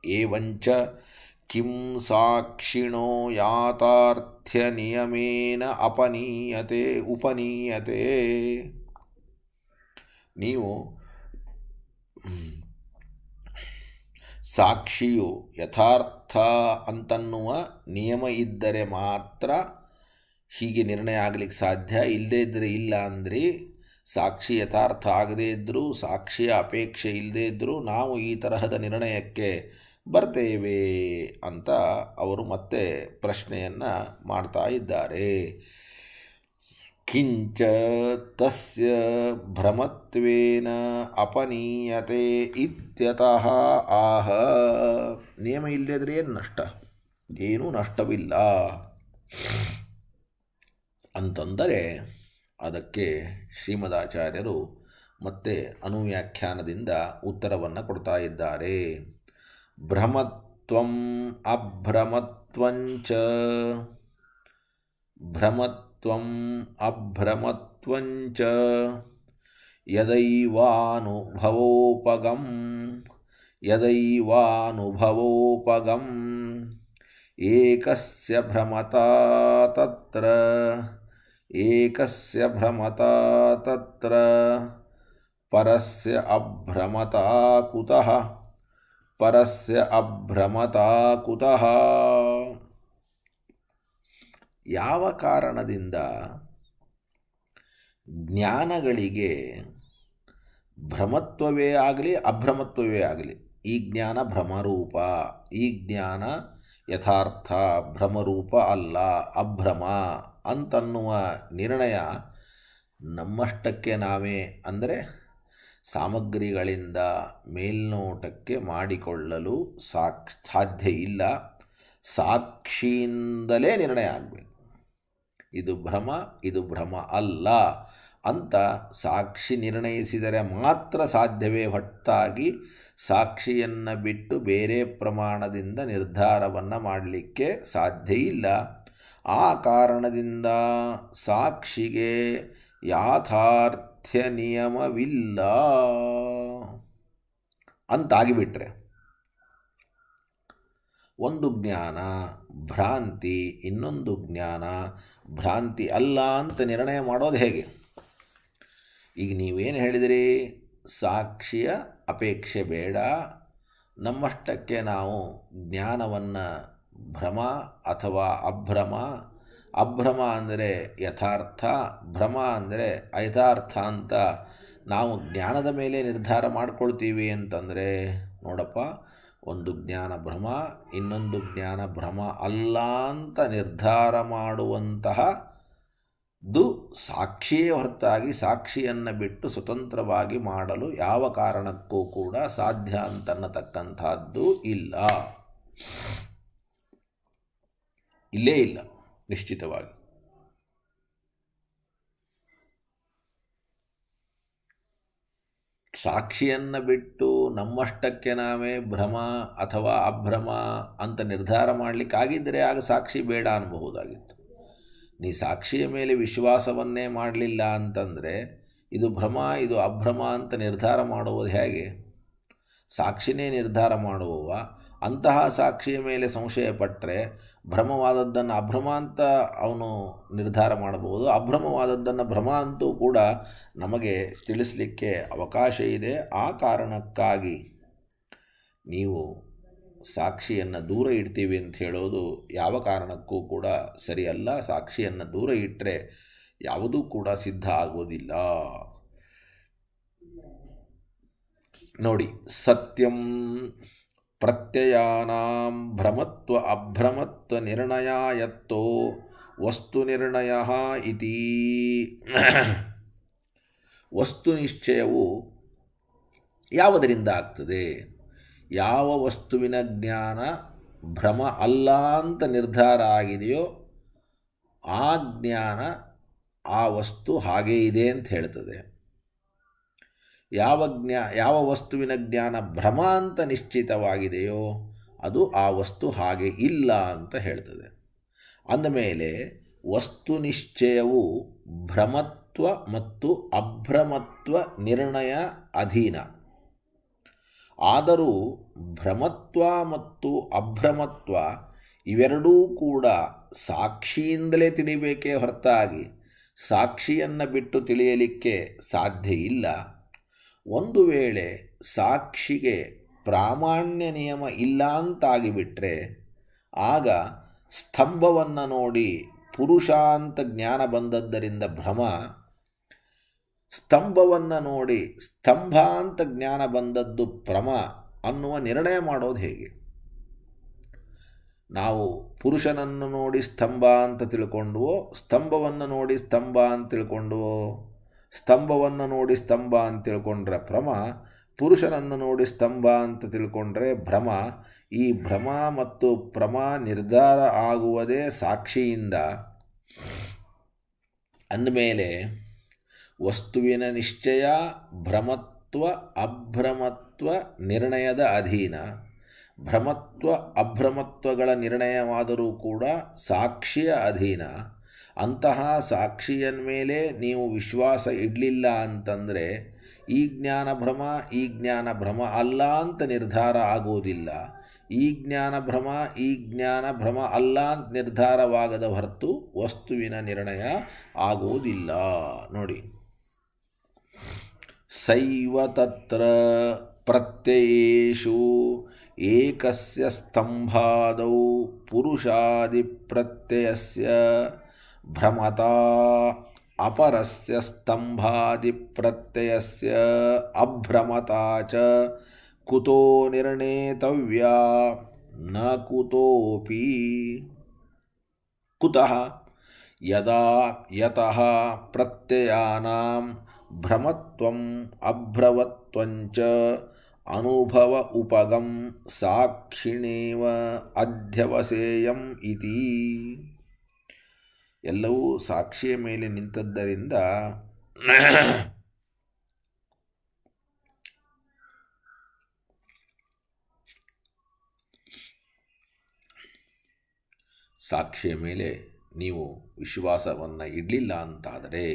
ಏವಂಚ ಕಿಂ ಸಾಕ್ಷಿಣೋ ಯಾಥಾರ್ಥ್ಯ ನಿಯಮೇನ ಉಪನೀಯತೆ. ನೀವು ಸಾಕ್ಷಿಯು ಯಥಾರ್ಥ ಅಂತನ್ನುವ ನಿಯಮ ಇದ್ದರೆ ಮಾತ್ರ ಹೀಗೆ ನಿರ್ಣಯ ಆಗಲಿಕ್ಕೆ ಸಾಧ್ಯ. ಇಲ್ಲದೇ ಇದ್ದರೆ ಇಲ್ಲ ಅಂದ್ರಿ. ಸಾಕ್ಷಿ ಯಥಾರ್ಥ ಆಗದೇ ಇದ್ದರೂ, ಸಾಕ್ಷಿಯ ಅಪೇಕ್ಷೆ ಇಲ್ಲದೇ ಇದ್ದರೂ ನಾವು ಈ ತರಹದ ನಿರ್ಣಯಕ್ಕೆ ಬರ್ತೇವೆ ಅಂತ ಅವರು ಮತ್ತೆ ಪ್ರಶ್ನೆಯನ್ನು ಮಾಡ್ತಾ ಇದ್ದಾರೆ. ಕಿಂಚ ತಸ್ಯ ಭ್ರಮತ್ವೇನ ಅಪನೀಯತೆ ಇತ್ಯತಃ ಆಹ. ನಿಯಮ ಇಲ್ಲದೇ ಇದ್ರೆ ಏನು ನಷ್ಟ? ಏನೂ ನಷ್ಟವಿಲ್ಲ ಅಂತಂದರೆ ಅದಕ್ಕೆ ಶ್ರೀಮದಾಚಾರ್ಯರು ಮತ್ತೆ ಅನುವ್ಯಾಖ್ಯಾನದಿಂದ ಉತ್ತರವನ್ನು ಕೊಡ್ತಾ ಇದ್ದಾರೆ. ಭ್ರಮತ್ವಂ ಅಭ್ರಮತ್ವಂಚ ಭ್ರಮತ್ವಂ ಅಭ್ರಮತ್ವಂಚ ಯದೈವಾನುಭವೋಪಗಂ ಏಕಸ್ಯ ಭ್ರಮತಾ ತತ್ರ ಪರಸ್ಯ ಅಭ್ರಮತಾ ಕುತಃ. ಯಾವ ಕಾರಣದಿಂದ ಜ್ಞಾನಗಳಿಗೆ ಭ್ರಮತ್ವವೇ ಆಗಲಿ ಅಭ್ರಮತ್ವವೇ ಆಗಲಿ, ಈ ಜ್ಞಾನ ಭ್ರಮರೂಪ, ಈ ಜ್ಞಾನ ಯಥಾರ್ಥ, ಭ್ರಮರೂಪ ಅಲ್ಲ, ಅಭ್ರಮ ಅಂತನ್ನುವ ನಿರ್ಣಯ ನಮ್ಮಷ್ಟಕ್ಕೆ ನಾವೇ ಅಂದರೆ ಸಾಮಗ್ರಿಗಳಿಂದ ಮೇಲ್ನೋಟಕ್ಕೆ ಮಾಡಿಕೊಳ್ಳಲು ಸಾಧ್ಯ ಇಲ್ಲ. ಸಾಕ್ಷಿಯಿಂದಲೇ ನಿರ್ಣಯ ಆಗಬೇಕು. ಇದು ಭ್ರಮ, ಇದು ಭ್ರಮ ಅಲ್ಲ ಅಂತ ಸಾಕ್ಷಿ ನಿರ್ಣಯಿಸಿದರೆ ಮಾತ್ರ ಸಾಧ್ಯವೇ ಹೊರತಾಗಿ ಸಾಕ್ಷಿಯನ್ನು ಬಿಟ್ಟು ಬೇರೆ ಪ್ರಮಾಣದಿಂದ ನಿರ್ಧಾರವನ್ನು ಮಾಡಲಿಕ್ಕೆ ಸಾಧ್ಯ ಇಲ್ಲ. ಆ ಕಾರಣದಿಂದ ಸಾಕ್ಷಿಗೆ ಯಾಥಾರ್ಥ್ಯ ನಿಯಮವಿಲ್ಲ ಅಂತಾಗಿಬಿಟ್ರೆ ಒಂದು ಜ್ಞಾನ ಭ್ರಾಂತಿ, ಇನ್ನೊಂದು ಜ್ಞಾನ ಭ್ರಾಂತಿ ಅಲ್ಲ ಅಂತ ನಿರ್ಣಯ ಮಾಡೋದು ಹೇಗೆ? ಈಗ ನೀವೇನು ಹೇಳಿದಿರಿ, ಸಾಕ್ಷಿಯ ಅಪೇಕ್ಷೆ ಬೇಡ, ನಮ್ಮಷ್ಟಕ್ಕೆ ನಾವು ಜ್ಞಾನವನ್ನು ಭ್ರಮ ಅಥವಾ ಅಭ್ರಮ, ಅಭ್ರಮ ಅಂದರೆ ಯಥಾರ್ಥ, ಭ್ರಮ ಅಂದರೆ ಅಯಥಾರ್ಥ ಅಂತ ನಾವು ಜ್ಞಾನದ ಮೇಲೆ ನಿರ್ಧಾರ ಮಾಡ್ಕೊಳ್ತೀವಿ ಅಂತಂದರೆ, ನೋಡಪ್ಪ, ಒಂದು ಜ್ಞಾನ ಭ್ರಮ, ಇನ್ನೊಂದು ಜ್ಞಾನ ಭ್ರಮ ಅಲ್ಲ ಅಂತ ನಿರ್ಧಾರ ಮಾಡುವಂತಹದ್ದು ಸಾಕ್ಷಿಯೇ ಹೊರತಾಗಿ ಸಾಕ್ಷಿಯನ್ನು ಬಿಟ್ಟು ಸ್ವತಂತ್ರವಾಗಿ ಮಾಡಲು ಯಾವ ಕಾರಣಕ್ಕೂ ಕೂಡ ಸಾಧ್ಯ ಅಂತನ್ನತಕ್ಕಂಥದ್ದು ಇಲ್ಲ, ಇಲ್ಲೇ ಇಲ್ಲ ನಿಶ್ಚಿತವಾಗಿ. ಸಾಕ್ಷಿಯನ್ನು ಬಿಟ್ಟು ನಮ್ಮಷ್ಟಕ್ಕೆ ನಾವೇ ಭ್ರಮ ಅಥವಾ ಅಭ್ರಮ ಅಂತ ನಿರ್ಧಾರ ಮಾಡಲಿಕ್ಕಾಗಿದ್ದರೆ ಆಗ ಸಾಕ್ಷಿ ಬೇಡ ಅನ್ನಬಹುದಾಗಿತ್ತು. ನೀ ಸಾಕ್ಷಿಯ ಮೇಲೆ ವಿಶ್ವಾಸವನ್ನೇ ಮಾಡಲಿಲ್ಲ ಅಂತಂದರೆ ಇದು ಭ್ರಮ ಇದು ಅಭ್ರಮ ಅಂತ ನಿರ್ಧಾರ ಮಾಡುವುದು ಹೇಗೆ? ಸಾಕ್ಷಿನೇ ನಿರ್ಧಾರ ಮಾಡುವವ ಅಂತಹ ಸಾಕ್ಷಿಯ ಮೇಲೆ ಸಂಶಯ ಪಟ್ಟರೆ ಭ್ರಮವಾದದ್ದನ್ನು ಅಭ್ರಮ ಅಂತ ಅವನು ನಿರ್ಧಾರ ಮಾಡಬಹುದು, ಅಭ್ರಮವಾದದ್ದನ್ನು ಭ್ರಮ ಅಂತೂ ಕೂಡ ನಮಗೆ ತಿಳಿಸಲಿಕ್ಕೆ ಅವಕಾಶ ಇದೆ. ಆ ಕಾರಣಕ್ಕಾಗಿ ನೀವು ಸಾಕ್ಷಿಯನ್ನು ದೂರ ಇಡ್ತೀವಿ ಅಂತ ಹೇಳೋದು ಯಾವ ಕಾರಣಕ್ಕೂ ಕೂಡ ಸರಿಯಲ್ಲ. ಸಾಕ್ಷಿಯನ್ನು ದೂರ ಇಟ್ಟರೆ ಯಾವುದೂ ಕೂಡ ಸಿದ್ಧ ಆಗೋದಿಲ್ಲ. ನೋಡಿ, ಸತ್ಯಂ ಪ್ರತ್ಯಯಾನಾಂ ಭ್ರಮತ್ವ ಅಭ್ರಮತ್ವ ನಿರ್ಣಯಾಯತ್ತೋ ವಸ್ತು ನಿರ್ಣಯ ಇತಿ. ವಸ್ತು ನಿಶ್ಚಯವು ಯಾವುದರಿಂದ ಆಗ್ತದೆ? ಯಾವ ವಸ್ತುವಿನ ಜ್ಞಾನ ಭ್ರಮ ಅಲ್ಲ ಅಂತ ನಿರ್ಧಾರ ಆಗಿದೆಯೋ ಆ ಜ್ಞಾನ ಆ ವಸ್ತು ಹಾಗೇ ಇದೆ ಅಂತ ಹೇಳ್ತದೆ. ಯಾವ ವಸ್ತುವಿನ ಜ್ಞಾನ ಭ್ರಮ ಅಂತ ನಿಶ್ಚಿತವಾಗಿದೆಯೋ ಅದು ಆ ವಸ್ತು ಹಾಗೆ ಇಲ್ಲ ಅಂತ ಹೇಳ್ತದೆ. ಅಂದಮೇಲೆ ವಸ್ತು ನಿಶ್ಚಯವು ಭ್ರಮತ್ವ ಮತ್ತು ಅಭ್ರಮತ್ವ ನಿರ್ಣಯ ಅಧೀನ. ಆದರೂ ಭ್ರಮತ್ವ ಮತ್ತು ಅಭ್ರಮತ್ವ ಇವೆರಡೂ ಕೂಡ ಸಾಕ್ಷಿಯಿಂದಲೇ ತಿಳಿಬೇಕೇ ಹೊರತಾಗಿ ಸಾಕ್ಷಿಯನ್ನು ಬಿಟ್ಟು ತಿಳಿಯಲಿಕ್ಕೆ ಸಾಧ್ಯ ಇಲ್ಲ. ಒಂದು ವೇಳೆ ಸಾಕ್ಷಿಗೆ ಪ್ರಾಮಾಣ್ಯ ನಿಯಮ ಇಲ್ಲ ಅಂತಾಗಿಬಿಟ್ರೆ ಆಗ ಸ್ತಂಭವನ್ನು ನೋಡಿ ಪುರುಷ ಅಂತ ಜ್ಞಾನ ಬಂದದ್ದರಿಂದ ಭ್ರಮ, ಸ್ತಂಭವನ್ನು ನೋಡಿ ಸ್ತಂಭ ಅಂತ ಜ್ಞಾನ ಬಂದದ್ದು ಭ್ರಮ ಅನ್ನುವ ನಿರ್ಣಯ ಮಾಡೋದು ಹೇಗೆ? ನಾವು ಪುರುಷನನ್ನು ನೋಡಿ ಸ್ತಂಭ ಅಂತ ತಿಳ್ಕೊಂಡುವೋ, ಸ್ತಂಭವನ್ನು ನೋಡಿ ಸ್ತಂಭ ಅಂತ ತಿಳ್ಕೊಂಡುವೋ? ಸ್ತಂಭವನ್ನು ನೋಡಿ ಸ್ತಂಭ ಅಂತ ತಿಳ್ಕೊಂಡ್ರೆ ಭ್ರಮ, ಪುರುಷನನ್ನು ನೋಡಿ ಸ್ತಂಭ ಅಂತ ತಿಳ್ಕೊಂಡ್ರೆ ಭ್ರಮ. ಈ ಭ್ರಮ ಮತ್ತು ಭ್ರಮ ನಿರ್ಧಾರ ಆಗುವುದೇ ಸಾಕ್ಷಿಯಿಂದ. ಅಂದಮೇಲೆ ವಸ್ತುವಿನ ನಿಶ್ಚಯ ಭ್ರಮತ್ವ ಅಭ್ರಮತ್ವ ನಿರ್ಣಯದ ಅಧೀನ. ಭ್ರಮತ್ವ ಅಭ್ರಮತ್ವಗಳ ನಿರ್ಣಯವಾದರೂ ಕೂಡ ಸಾಕ್ಷಿಯ ಅಧೀನ. ಅಂತಹ ಸಾಕ್ಷಿಯ ಮೇಲೆ ನೀವು ವಿಶ್ವಾಸ ಇಡಲಿಲ್ಲ ಅಂತಂದರೆ ಈ ಜ್ಞಾನ ಭ್ರಮ ಅಲ್ಲ ಅಂತ ನಿರ್ಧಾರ ಆಗೋದಿಲ್ಲ. ಈ ಜ್ಞಾನ ಭ್ರಮ ಅಲ್ಲ ಅಂತ ನಿರ್ಧಾರವಾಗದ ಹೊರತು ವಸ್ತುವಿನ ನಿರ್ಣಯ ಆಗೋದಿಲ್ಲ. ನೋಡಿ, ಸೈವ ತತ್ರ ಪ್ರತ್ಯಯೇಷು ಏಕಸ್ಯ ಅಪರಸ್ಯ ಸ್ತಂಭಾದಿ ಪ್ರತ್ಯಯಸ್ಯ ಅಭ್ರಮತಾ ಚ ಕುತೋ ನಿರ್ಣೇತವ್ಯ ನ ಕುತೋಪಿ ಕುತಃ ಯದಾ ಯತಃ ಪ್ರತ್ಯಯಾನಾಂ ಭ್ರಮತ್ವಂ ಅಭ್ರವತ್ವಂಚ ಅನುಭವ ಉಪಗಂ ಸಾಕ್ಷಿಣೇವ ಅಧ್ಯವಸೇಯಂ ಇತಿ. ಎಲ್ಲವೂ ಸಾಕ್ಷಿಯ ಮೇಲೆ ನಿಂತದ್ದರಿಂದ ಸಾಕ್ಷಿಯ ಮೇಲೆ ನೀವು ವಿಶ್ವಾಸವನ್ನು ಇಡಲಿಲ್ಲ ಅಂತಾದರೆ,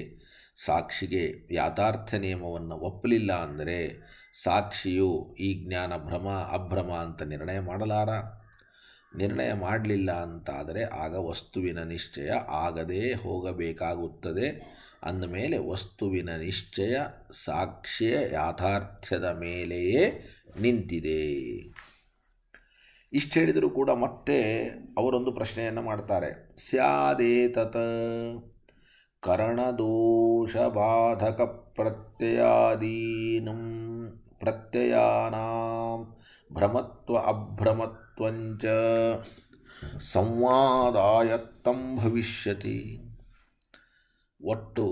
ಸಾಕ್ಷಿಗೆ ಯಾಥಾರ್ಥ ನಿಯಮವನ್ನು ಒಪ್ಪಲಿಲ್ಲ ಅಂದರೆ ಸಾಕ್ಷಿಯು ಈ ಜ್ಞಾನ ಭ್ರಮ ಅಭ್ರಮ ಅಂತ ನಿರ್ಣಯ ಮಾಡಲಾರ. ನಿರ್ಣಯ ಮಾಡಲಿಲ್ಲ ಅಂತಾದರೆ ಆಗ ವಸ್ತುವಿನ ನಿಶ್ಚಯ ಆಗದೇ ಹೋಗಬೇಕಾಗುತ್ತದೆ. ಅಂದಮೇಲೆ ವಸ್ತುವಿನ ನಿಶ್ಚಯ ಸಾಕ್ಷಿಯ ಯಾಥಾರ್ಥ್ಯದ ಮೇಲೆಯೇ ನಿಂತಿದೆ. ಇಷ್ಟು ಹೇಳಿದರೂ ಕೂಡ ಮತ್ತೆ ಅವರೊಂದು ಪ್ರಶ್ನೆಯನ್ನು ಮಾಡ್ತಾರೆ. ಸ್ಯಾದೇತತ್ ಕರಣದೋಷಬಾಧಕ ಪ್ರತ್ಯಯಾದೀನಂ ಪ್ರತ್ಯಯಾನಾಂ ಭ್ರಮತ್ವ ಅಭ್ರಮತ್ವಂಚ ಸಂವಾದಾಯತ್ತಂ ಭವಿಷ್ಯತಿ. ಒಟ್ಟು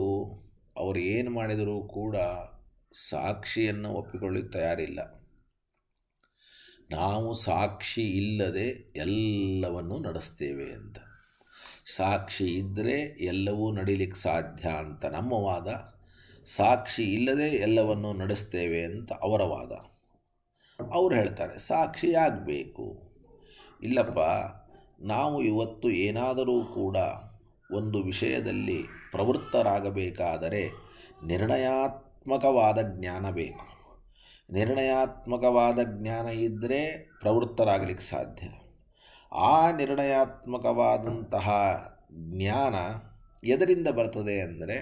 ಅವರು ಏನು ಮಾಡಿದರೂ ಕೂಡ ಸಾಕ್ಷಿಯನ್ನು ಒಪ್ಪಿಕೊಳ್ಳಿಕ್ಕೆ ತಯಾರಿಲ್ಲ. ನಾವು ಸಾಕ್ಷಿ ಇಲ್ಲದೆ ಎಲ್ಲವನ್ನೂ ನಡೆಸ್ತೇವೆ ಅಂತ. ಸಾಕ್ಷಿ ಇದ್ದರೆ ಎಲ್ಲವೂ ನಡೀಲಿಕ್ಕೆ ಸಾಧ್ಯ ಅಂತ ನಮ್ಮ ವಾದ, ಸಾಕ್ಷಿ ಇಲ್ಲದೆ ಎಲ್ಲವನ್ನೂ ನಡೆಸ್ತೇವೆ ಅಂತ ಅವರ ವಾದ. ಅವ್ರು ಹೇಳ್ತಾರೆ ಸಾಕ್ಷಿ ಆಗಬೇಕು. ಇಲ್ಲಪ್ಪ, ನಾವು ಇವತ್ತು ಏನಾದರೂ ಕೂಡ ಒಂದು ವಿಷಯದಲ್ಲಿ ಪ್ರವೃತ್ತರಾಗಬೇಕಾದರೆ ನಿರ್ಣಯಾತ್ಮಕವಾದ ಜ್ಞಾನ ಬೇಕು. ನಿರ್ಣಯಾತ್ಮಕವಾದ ಜ್ಞಾನ ಇದ್ದರೆ ಪ್ರವೃತ್ತರಾಗಲಿಕ್ಕೆ ಸಾಧ್ಯ. ಆ ನಿರ್ಣಯಾತ್ಮಕವಾದಂತಹ ಜ್ಞಾನ ಎದರಿಂದ ಬರ್ತದೆ ಅಂದರೆ,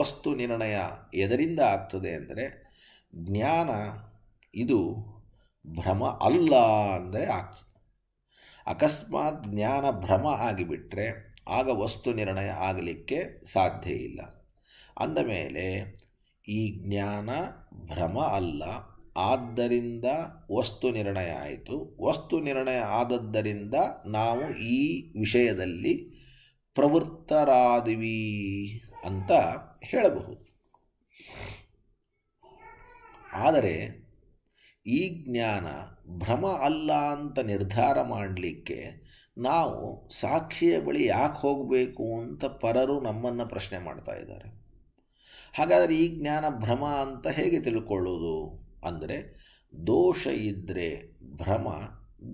ವಸ್ತು ನಿರ್ಣಯ ಎದರಿಂದ ಆಗ್ತದೆ ಅಂದರೆ, ಜ್ಞಾನ ಇದು ಭ್ರಮ ಅಲ್ಲ ಅಂದರೆ ಆಗ್ತದೆ. ಅಕಸ್ಮಾತ್ ಜ್ಞಾನ ಭ್ರಮ ಆಗಿಬಿಟ್ರೆ ಆಗ ವಸ್ತು ನಿರ್ಣಯ ಆಗಲಿಕ್ಕೆ ಸಾಧ್ಯ ಇಲ್ಲ. ಅಂದಮೇಲೆ ಈ ಜ್ಞಾನ ಭ್ರಮ ಅಲ್ಲ, ಆದ್ದರಿಂದ ವಸ್ತು ನಿರ್ಣಯ ಆಯಿತು. ವಸ್ತು ನಿರ್ಣಯ ಆದದ್ದರಿಂದ ನಾವು ಈ ವಿಷಯದಲ್ಲಿ ಪ್ರವೃತ್ತರಾದಿವಿ ಅಂತ ಹೇಳಬಹುದು. ಆದರೆ ಈ ಜ್ಞಾನ ಭ್ರಮ ಅಲ್ಲ ಅಂತ ನಿರ್ಧಾರ ಮಾಡಲಿಕ್ಕೆ ನಾವು ಸಾಕ್ಷಿಯ ಬಳಿ ಯಾಕೆ ಹೋಗಬೇಕು ಅಂತ ಪರರು ನಮ್ಮನ್ನು ಪ್ರಶ್ನೆ ಮಾಡ್ತಾ ಇದ್ದಾರೆ. ಹಾಗಾದರೆ ಈ ಜ್ಞಾನ ಭ್ರಮ ಅಂತ ಹೇಗೆ ತಿಳ್ಕೊಳ್ಳೋದು ಅಂದರೆ, ದೋಷ ಇದ್ದರೆ ಭ್ರಮ,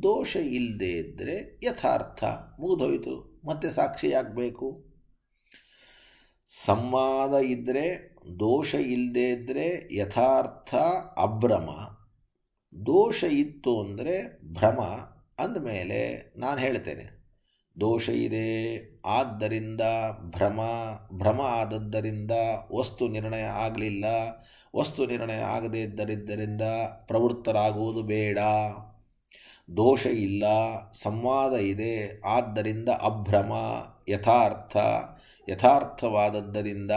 ದೋಷ ಇಲ್ಲದೆ ಇದ್ದರೆ ಯಥಾರ್ಥ, ಮುಗಿದೋಯ್ತು. ಮತ್ತೆ ಸಾಕ್ಷಿಯಾಗಬೇಕು. ಸಂವಾದ ಇದ್ದರೆ ದೋಷ ಇಲ್ಲದೆ ಇದ್ದರೆ ಯಥಾರ್ಥ ಅಭ್ರಮ, ದೋಷ ಇತ್ತು ಅಂದರೆ ಭ್ರಮ. ಅಂದಮೇಲೆ ನಾನು ಹೇಳ್ತೇನೆ ದೋಷ ಇದೆ ಆದ್ದರಿಂದ ಭ್ರಮ, ಭ್ರಮ ಆದದ್ದರಿಂದ ವಸ್ತು ನಿರ್ಣಯ ಆಗಲಿಲ್ಲ, ವಸ್ತು ನಿರ್ಣಯ ಆಗದೇ ಇದ್ದರಿಂದ ಪ್ರವೃತ್ತರಾಗುವುದು ಬೇಡ. ದೋಷ ಇಲ್ಲ, ಸಂವಾದ ಇದೆ, ಆದ್ದರಿಂದ ಅಭ್ರಮ, ಯಥಾರ್ಥ, ಯಥಾರ್ಥವಾದದ್ದರಿಂದ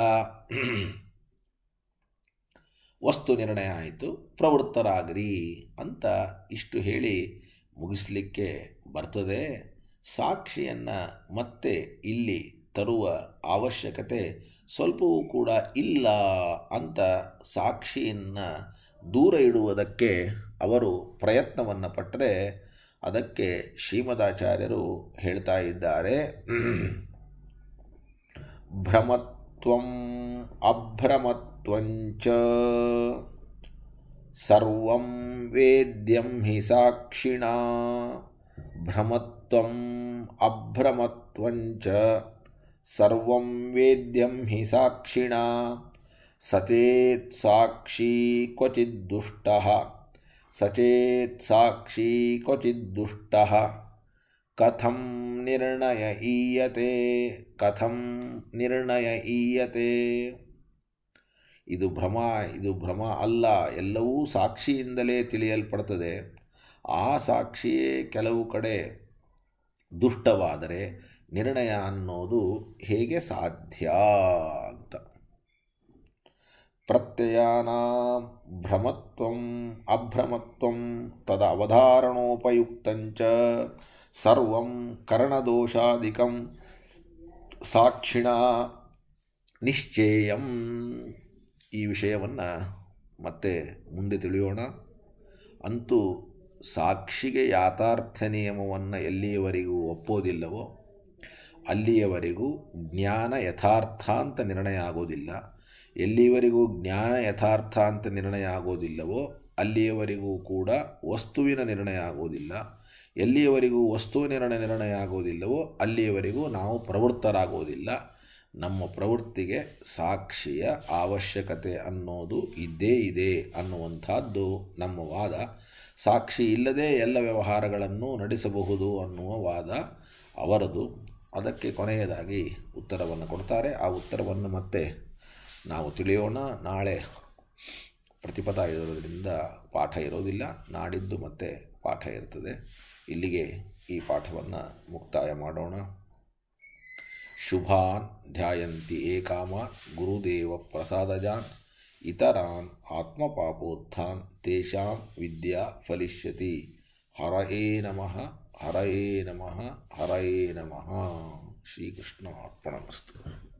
ವಸ್ತು ನಿರ್ಣಯ ಆಯಿತು, ಪ್ರವೃತ್ತರಾಗ್ರಿ ಅಂತ ಇಷ್ಟು ಹೇಳಿ ಮುಗಿಸ್ಲಿಕ್ಕೆ ಬರ್ತದೆ. ಸಾಕ್ಷಿಯನ್ನು ಮತ್ತೆ ಇಲ್ಲಿ ತರುವ ಅವಶ್ಯಕತೆ ಸ್ವಲ್ಪವೂ ಕೂಡ ಇಲ್ಲ ಅಂತ ಸಾಕ್ಷಿಯನ್ನು ದೂರ ಇಡುವುದಕ್ಕೆ ಅವರು ಪ್ರಯತ್ನವನ್ನು ಪಟ್ಟರೆ ಅದಕ್ಕೆ ಶ್ರೀಮದಾಚಾರ್ಯರು ಹೇಳ್ತಾ ಇದ್ದಾರೆ, ಭ್ರಮತ್ವಂ ಅಭ್ರಮತ್ವಂಚ ಸರ್ವಂ ವೇದ್ಯಂ ಹಿ ಸಾಕ್ಷಿಣಾ ಭ್ರಮತ್ವಂ ಅಭ್ರಮತ್ವಂಚ ಸರ್ವಂ ವೇದ್ಯಂ ಹಿ ಸಾಕ್ಷಿಣಾ ಸಚೇತ್ ಸಾಕ್ಷಿ ಕ್ವಚಿದ್ದುಷ್ಟಃ ಸಚೇತ್ ಸಾಕ್ಷಿ ಕ್ವಚಿದ್ದುಷ್ಟಃ ಕಥಂ ನಿರ್ಣಯ ಈಯತೆ ಕಥಂ ನಿರ್ಣಯ ಈಯತೆ. ಇದು ಭ್ರಮ ಅಲ್ಲ, ಎಲ್ಲವೂ ಸಾಕ್ಷಿಯಿಂದಲೇ ತಿಳಿಯಲ್ಪಡ್ತದೆ. ಆ ಸಾಕ್ಷಿಯೇ ಕೆಲವು ಕಡೆ ದುಷ್ಟವಾದರೆ ನಿರ್ಣಯ ಅನ್ನೋದು ಹೇಗೆ ಸಾಧ್ಯ ಅಂತ. ಪ್ರತ್ಯಯಾನಾಂ ಭ್ರಮತ್ವಂ ಅಭ್ರಮತ್ವಂ ತದ ಅವಧಾರಣೋಪಯುಕ್ತಂಚ ಸರ್ವಂ ಕರಣದೋಷಾದಿಕಂ ಸಾಕ್ಷಿಣ ನಿಶ್ಚೇಯಂ. ಈ ವಿಷಯವನ್ನು ಮತ್ತೆ ಮುಂದೆ ತಿಳಿಯೋಣ. ಅಂತೂ ಸಾಕ್ಷಿಗೆ ಯಾಥಾರ್ಥ ನಿಯಮವನ್ನು ಎಲ್ಲಿಯವರೆಗೂ ಒಪ್ಪೋದಿಲ್ಲವೋ ಅಲ್ಲಿಯವರೆಗೂ ಜ್ಞಾನ ಯಥಾರ್ಥ ಅಂತ ನಿರ್ಣಯ ಆಗೋದಿಲ್ಲ. ಎಲ್ಲಿಯವರೆಗೂ ಜ್ಞಾನ ಯಥಾರ್ಥ ಅಂತ ನಿರ್ಣಯ ಆಗೋದಿಲ್ಲವೋ ಅಲ್ಲಿಯವರೆಗೂ ಕೂಡ ವಸ್ತುವಿನ ನಿರ್ಣಯ ಆಗೋದಿಲ್ಲ. ಎಲ್ಲಿಯವರೆಗೂ ವಸ್ತುವಿನ ನಿರ್ಣಯ ಆಗೋದಿಲ್ಲವೋ ಅಲ್ಲಿಯವರೆಗೂ ನಾವು ಪ್ರವೃತ್ತರಾಗೋದಿಲ್ಲ. ನಮ್ಮ ಪ್ರವೃತ್ತಿಗೆ ಸಾಕ್ಷಿಯ ಅವಶ್ಯಕತೆ ಅನ್ನೋದು ಇದ್ದೇ ಇದೆ ಅನ್ನುವಂಥದ್ದು ನಮ್ಮ ವಾದ. ಸಾಕ್ಷಿ ಇಲ್ಲದೆ ಎಲ್ಲ ವ್ಯವಹಾರಗಳನ್ನು ನಡೆಸಬಹುದು ಅನ್ನುವ ವಾದ ಅವರದು. ಅದಕ್ಕೆ ಕೊನೆಯದಾಗಿ ಉತ್ತರವನ್ನು ಕೊಡ್ತಾರೆ. ಆ ಉತ್ತರವನ್ನು ಮತ್ತೆ ನಾವು ತಿಳಿಯೋಣ. ನಾಳೆ ಪ್ರತಿಪದ ಇರೋದರಿಂದ ಪಾಠ ಇರೋದಿಲ್ಲ. ನಾಡಿದ್ದು ಮತ್ತೆ ಪಾಠ ಇರ್ತದೆ. ಇಲ್ಲಿಗೆ ಈ ಪಾಠವನ್ನು ಮುಕ್ತಾಯ ಮಾಡೋಣ. ಶುಭಾನ್ ಧ್ಯಾಯಂತಿ ಏಕಾಮಾನ್ ಗುರುದೇವ ಪ್ರಸಾದಜಾನ್ ಇತರಾನ್ ಆತ್ಮಪಾಪೋತ್ಥಾನ್ ತೇಷಾಂ ವಿದ್ಯಾ ಫಲಿಷ್ಯತಿ. ಹರಯೇ ನಮಃ ಹರಯೇ ನಮಃ ಹರಯೇ ನಮಃ. ಶ್ರೀಕೃಷ್ಣ ಅರ್ಪಣಮಸ್ತು.